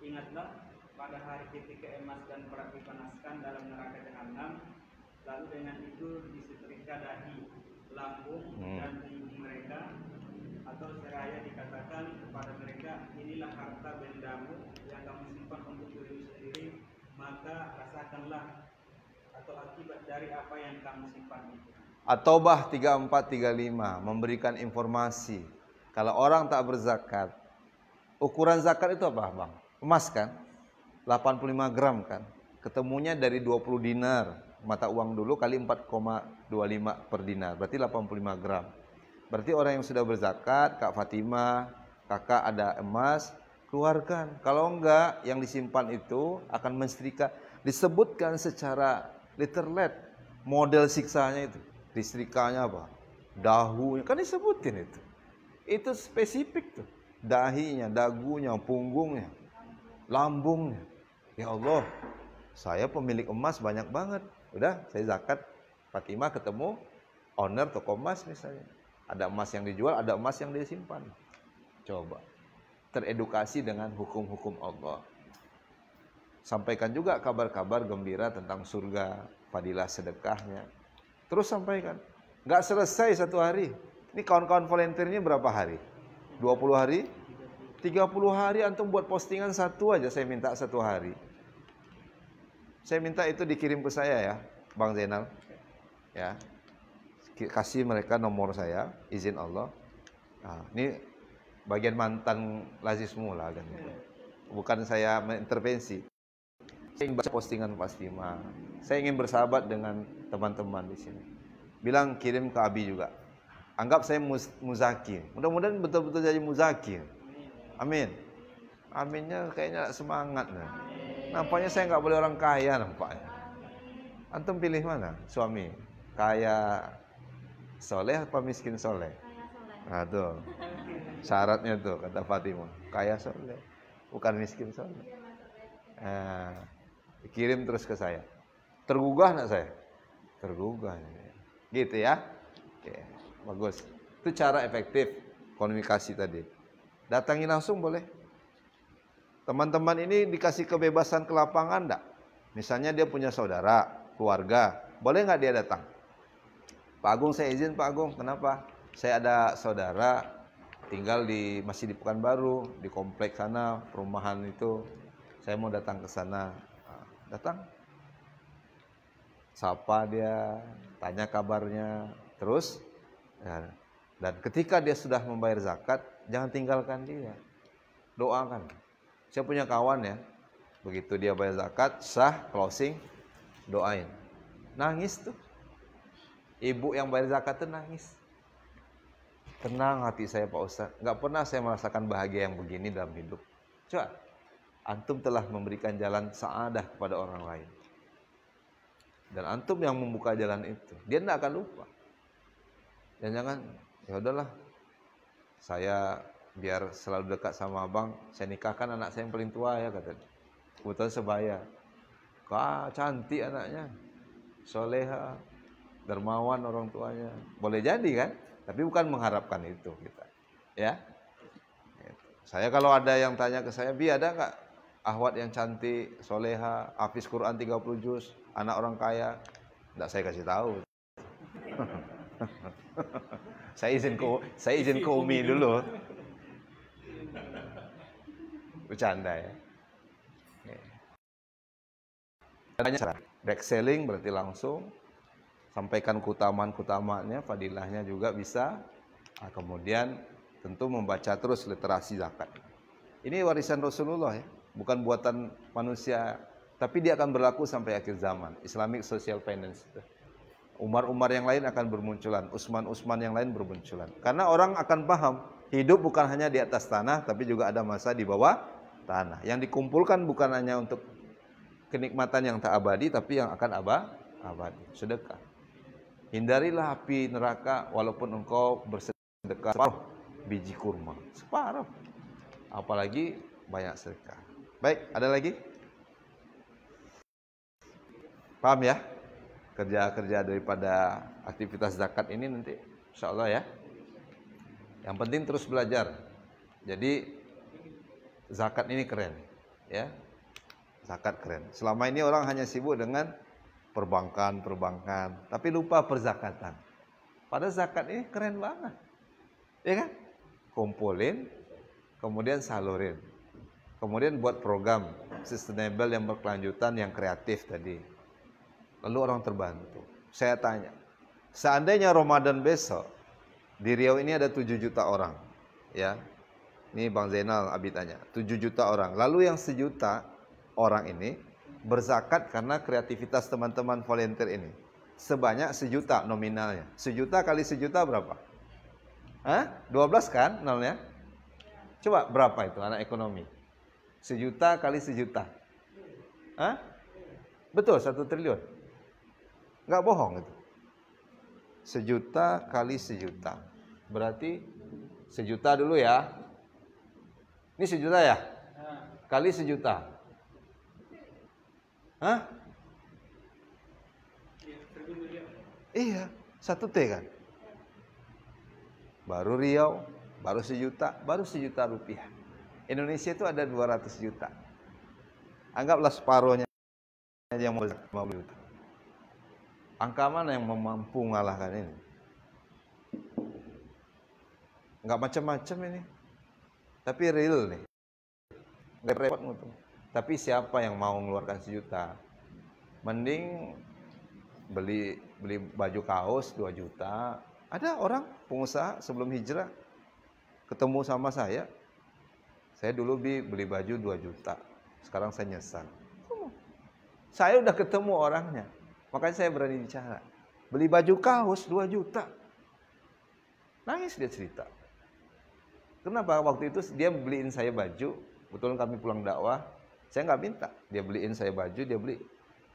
Ingatlah pada hari ketika emas dan perak dipanaskan dalam neraka jahanam, lalu dengan itu disetrika dahi, lambung dan punggung mereka, atau seraya dikatakan kepada mereka, inilah harta bendamu yang kamu simpan untuk dirimu sendiri, maka rasakanlah atau akibat dari apa yang kamu simpan itu. At-Taubah 34-35 memberikan informasi kalau orang tak berzakat. Ukuran zakat itu apa, Bang? Emas kan? 85 gram kan? Ketemunya dari 20 dinar mata uang dulu kali 4,25 per dinar, berarti 85 gram. Berarti orang yang sudah berzakat, Kak Fatimah, kakak ada emas, keluarkan. Kalau enggak, yang disimpan itu akan mensetrika. Disebutkan secara literal model siksanya itu. Disetrikanya apa? Dahunya, kan disebutin itu. Itu spesifik tuh. Dahinya, dagunya, punggungnya, lambungnya. Ya Allah, saya pemilik emas banyak banget. Udah, saya zakat. Fatimah ketemu owner toko emas misalnya. Ada emas yang dijual, ada emas yang disimpan. Coba. Teredukasi dengan hukum-hukum Allah. Sampaikan juga kabar-kabar gembira tentang surga, fadilah sedekahnya. Terus sampaikan. Nggak selesai satu hari. Ini kawan-kawan volunteernya berapa hari? 20 hari? 30 hari antum buat postingan satu aja saya minta satu hari. Saya minta itu dikirim ke saya ya, Bang Zainal. Ya. Kasih mereka nomor saya, izin Allah. Nah, ini bagian mantan lazismu lah kan. Bukan saya mengintervensi. Saya ingin baca postingan Fatimah. Saya ingin bersahabat dengan teman-teman di sini. Bilang kirim ke Abi juga. Anggap saya muzakir. Mudah-mudahan betul-betul jadi muzakir. Amin. Aminnya kayaknya semangat. Nampaknya saya nggak boleh orang kaya nampaknya. Antum pilih mana? Suami kaya soleh apa miskin soleh? Nah tuh syaratnya tuh kata Fatimah. Kaya soleh, bukan miskin soleh. Kirim terus ke saya. Tergugah nggak saya? Tergugah. Gitu ya. Oke, bagus. Itu cara efektif komunikasi tadi. Datangi langsung boleh. Teman-teman ini dikasih kebebasan ke lapangan enggak? Misalnya dia punya saudara, keluarga, boleh nggak dia datang? Pak Agung, saya izin Pak Agung. Kenapa? Saya ada saudara tinggal masih di Pekanbaru, di kompleks sana, perumahan itu. Saya mau datang ke sana. Datang. Sapa dia, tanya kabarnya, terus ya, dan ketika dia sudah membayar zakat, jangan tinggalkan dia. Doakan. Saya punya kawan ya, begitu dia bayar zakat, sah, closing, doain. Nangis tuh. Ibu yang bayar zakat tuh nangis. Tenang hati saya Pak Ustadz, nggak pernah saya merasakan bahagia yang begini dalam hidup. Coba, antum telah memberikan jalan saadah kepada orang lain. Dan antum yang membuka jalan itu, dia tidak akan lupa. Dan jangan, ya udahlah, saya biar selalu dekat sama abang, saya nikahkan anak saya yang paling tua ya kata. Kebetulan sebaya. Cantik anaknya, soleha, dermawan orang tuanya. Boleh jadi kan? Tapi bukan mengharapkan itu kita. Ya. Saya kalau ada yang tanya ke saya, Bi ada nggak ahwat yang cantik, soleha, hafiz Quran 30 juz, anak orang kaya? Nggak saya kasih tahu. Saya izin ke Umi dulu. Bercanda ya. Back selling berarti langsung sampaikan keutamaan-keutamaannya, fadilahnya juga bisa. Nah, kemudian tentu membaca terus literasi zakat. Ini warisan Rasulullah ya, bukan buatan manusia, tapi dia akan berlaku sampai akhir zaman. Islamic Social Finance. Umar-umar yang lain akan bermunculan, Utsman yang lain bermunculan. Karena orang akan paham, hidup bukan hanya di atas tanah, tapi juga ada masa di bawah tanah. Yang dikumpulkan bukan hanya untuk kenikmatan yang tak abadi, tapi yang akan abadi. Sedekah. Hindarilah api neraka walaupun engkau bersedekah separuh biji kurma. Separuh. Apalagi banyak sedekah. Baik, ada lagi? Paham ya? Kerja-kerja daripada aktivitas zakat ini nanti insya Allah ya. Yang penting terus belajar. Jadi zakat ini keren ya. Zakat keren. Selama ini orang hanya sibuk dengan perbankan, tapi lupa perzakatan. Padahal zakat ini keren banget. Ya kan? Kumpulin, kemudian salurin. Kemudian buat program sustainable yang berkelanjutan, yang kreatif tadi. Lalu orang terbantu. Saya tanya, Seandainya Ramadan besok di Riau ini ada 7 juta orang, ya. Ini Bang Zainal Abi tanya, 7 juta orang. Lalu yang 1 juta orang ini berzakat karena kreativitas teman-teman volunteer ini. Sebanyak 1 juta nominalnya. 1 juta kali 1 juta berapa? Hah? 12 kan nolnya? Coba berapa itu anak ekonomi? 1 juta kali 1 juta. Hah? Betul, 1 triliun. Nggak bohong itu. 1 juta kali 1 juta. Berarti 1 juta dulu ya. Ini 1 juta ya? Kali 1 juta. Hah? Iya, 1 T kan? Baru Riau, baru 1 juta, baru 1 juta rupiah. Indonesia itu ada 200 juta. Anggaplah separuhnya yang mau 50 juta. Angka mana yang mampu mengalahkan ini? Enggak macam-macam ini. Tapi real nih. Enggak repot ngutung. Tapi siapa yang mau mengeluarkan 1 juta? Mending beli baju kaos 2 juta. Ada orang pengusaha sebelum hijrah ketemu sama saya. Saya dulu beli baju 2 juta. Sekarang saya nyesal. Saya udah ketemu orangnya. Makanya saya berani bicara. Beli baju kaos 2 juta. Nangis dia cerita. Kenapa? Waktu itu dia beliin saya baju. Betul kami pulang dakwah. Saya nggak minta. Dia beliin saya baju, dia beli.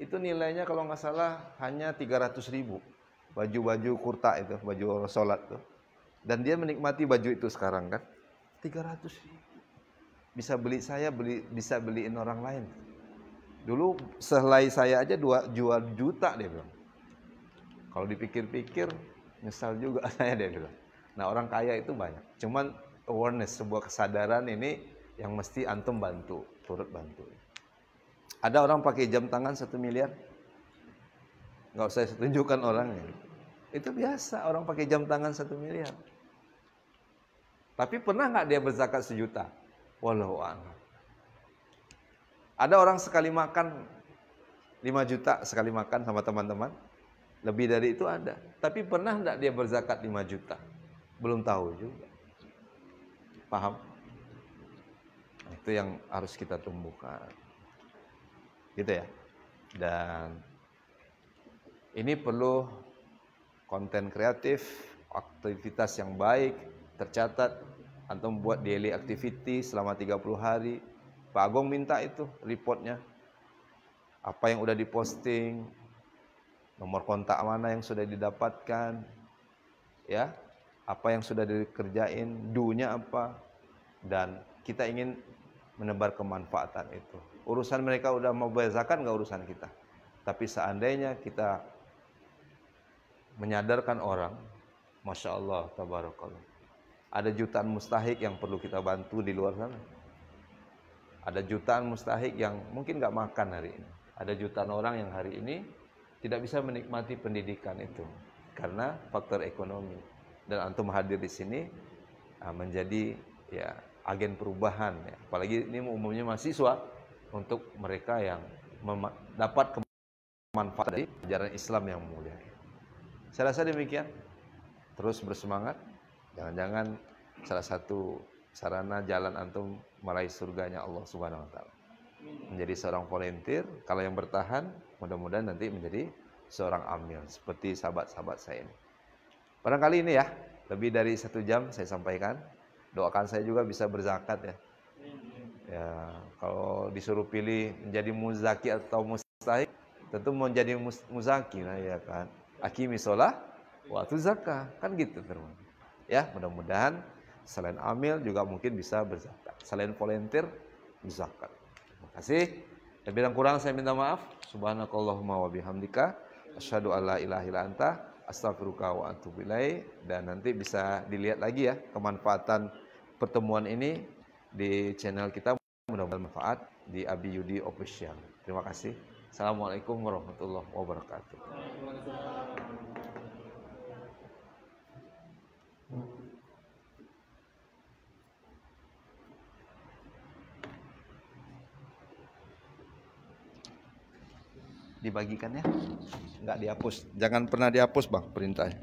Itu nilainya kalau nggak salah hanya 300.000. Baju-baju kurta itu, baju sholat tuh. Dan dia menikmati baju itu sekarang kan. 300.000. Bisa beli saya, bisa beliin orang lain. Dulu sehelai saya aja 2 juta dia bilang. Kalau dipikir-pikir nyesal juga saya dia bilang. Nah orang kaya itu banyak. Cuman awareness, sebuah kesadaran ini yang mesti antum bantu, turut bantu. Ada orang pakai jam tangan 1 miliar. Nggak usah saya tunjukkan orangnya. Itu biasa orang pakai jam tangan 1 miliar. Tapi pernah nggak dia berzakat 1 juta? Wallahu a'lam. Ada orang sekali makan 5 juta sekali makan sama teman-teman. Lebih dari itu ada. Tapi pernah nggak dia berzakat 5 juta? Belum tahu juga. Paham? Itu yang harus kita tumbuhkan. Gitu ya. Dan ini perlu konten kreatif, aktivitas yang baik, tercatat. Antum buat daily activity selama 30 hari. Pak Agong minta itu reportnya. Apa yang udah diposting, nomor kontak mana yang sudah didapatkan, ya, apa yang sudah dikerjain, do-nya apa, dan kita ingin menebar kemanfaatan itu. Urusan mereka udah mau bayar zakat nggak urusan kita. Tapi seandainya kita menyadarkan orang, Masya Allah, tabarakallah, ada jutaan mustahik yang perlu kita bantu di luar sana. Ada jutaan mustahik yang mungkin nggak makan hari ini. Ada jutaan orang yang hari ini tidak bisa menikmati pendidikan itu karena faktor ekonomi. Dan antum hadir di sini menjadi ya agen perubahan ya. Apalagi ini umumnya mahasiswa, untuk mereka yang dapat kemanfaatan dari ajaran Islam yang mulia. Saya rasa demikian. Terus bersemangat. Jangan-jangan salah satu sarana jalan antum meraih surganya Allah Subhanahu wa taala. Menjadi seorang volunteer, kalau yang bertahan mudah-mudahan nanti menjadi seorang amil seperti sahabat-sahabat saya ini. Barangkali ini ya, lebih dari 1 jam saya sampaikan. Doakan saya juga bisa berzakat ya. Ya, kalau disuruh pilih menjadi muzaki atau mustahik, tentu menjadi muzaki lah ya kan. Aqimi shalah wa atu zakah, kan gitu firman. Ya, mudah-mudahan selain amil juga mungkin bisa berzakat. Selain volunteer, berzakat. Terima kasih. Lebih dan kurang saya minta maaf. Subhanakallahumma wa bihamdika asyhadu alla ilaha illa anta astaghfiruka wa atubu ilaik. Dan nanti bisa dilihat lagi ya kemanfaatan pertemuan ini di channel kita, mudah-mudahan bermanfaat di Abi Yudi Official. Terima kasih. Assalamualaikum warahmatullahi wabarakatuh. dibagikan ya. Enggak dihapus. Jangan pernah dihapus, Bang, perintahnya.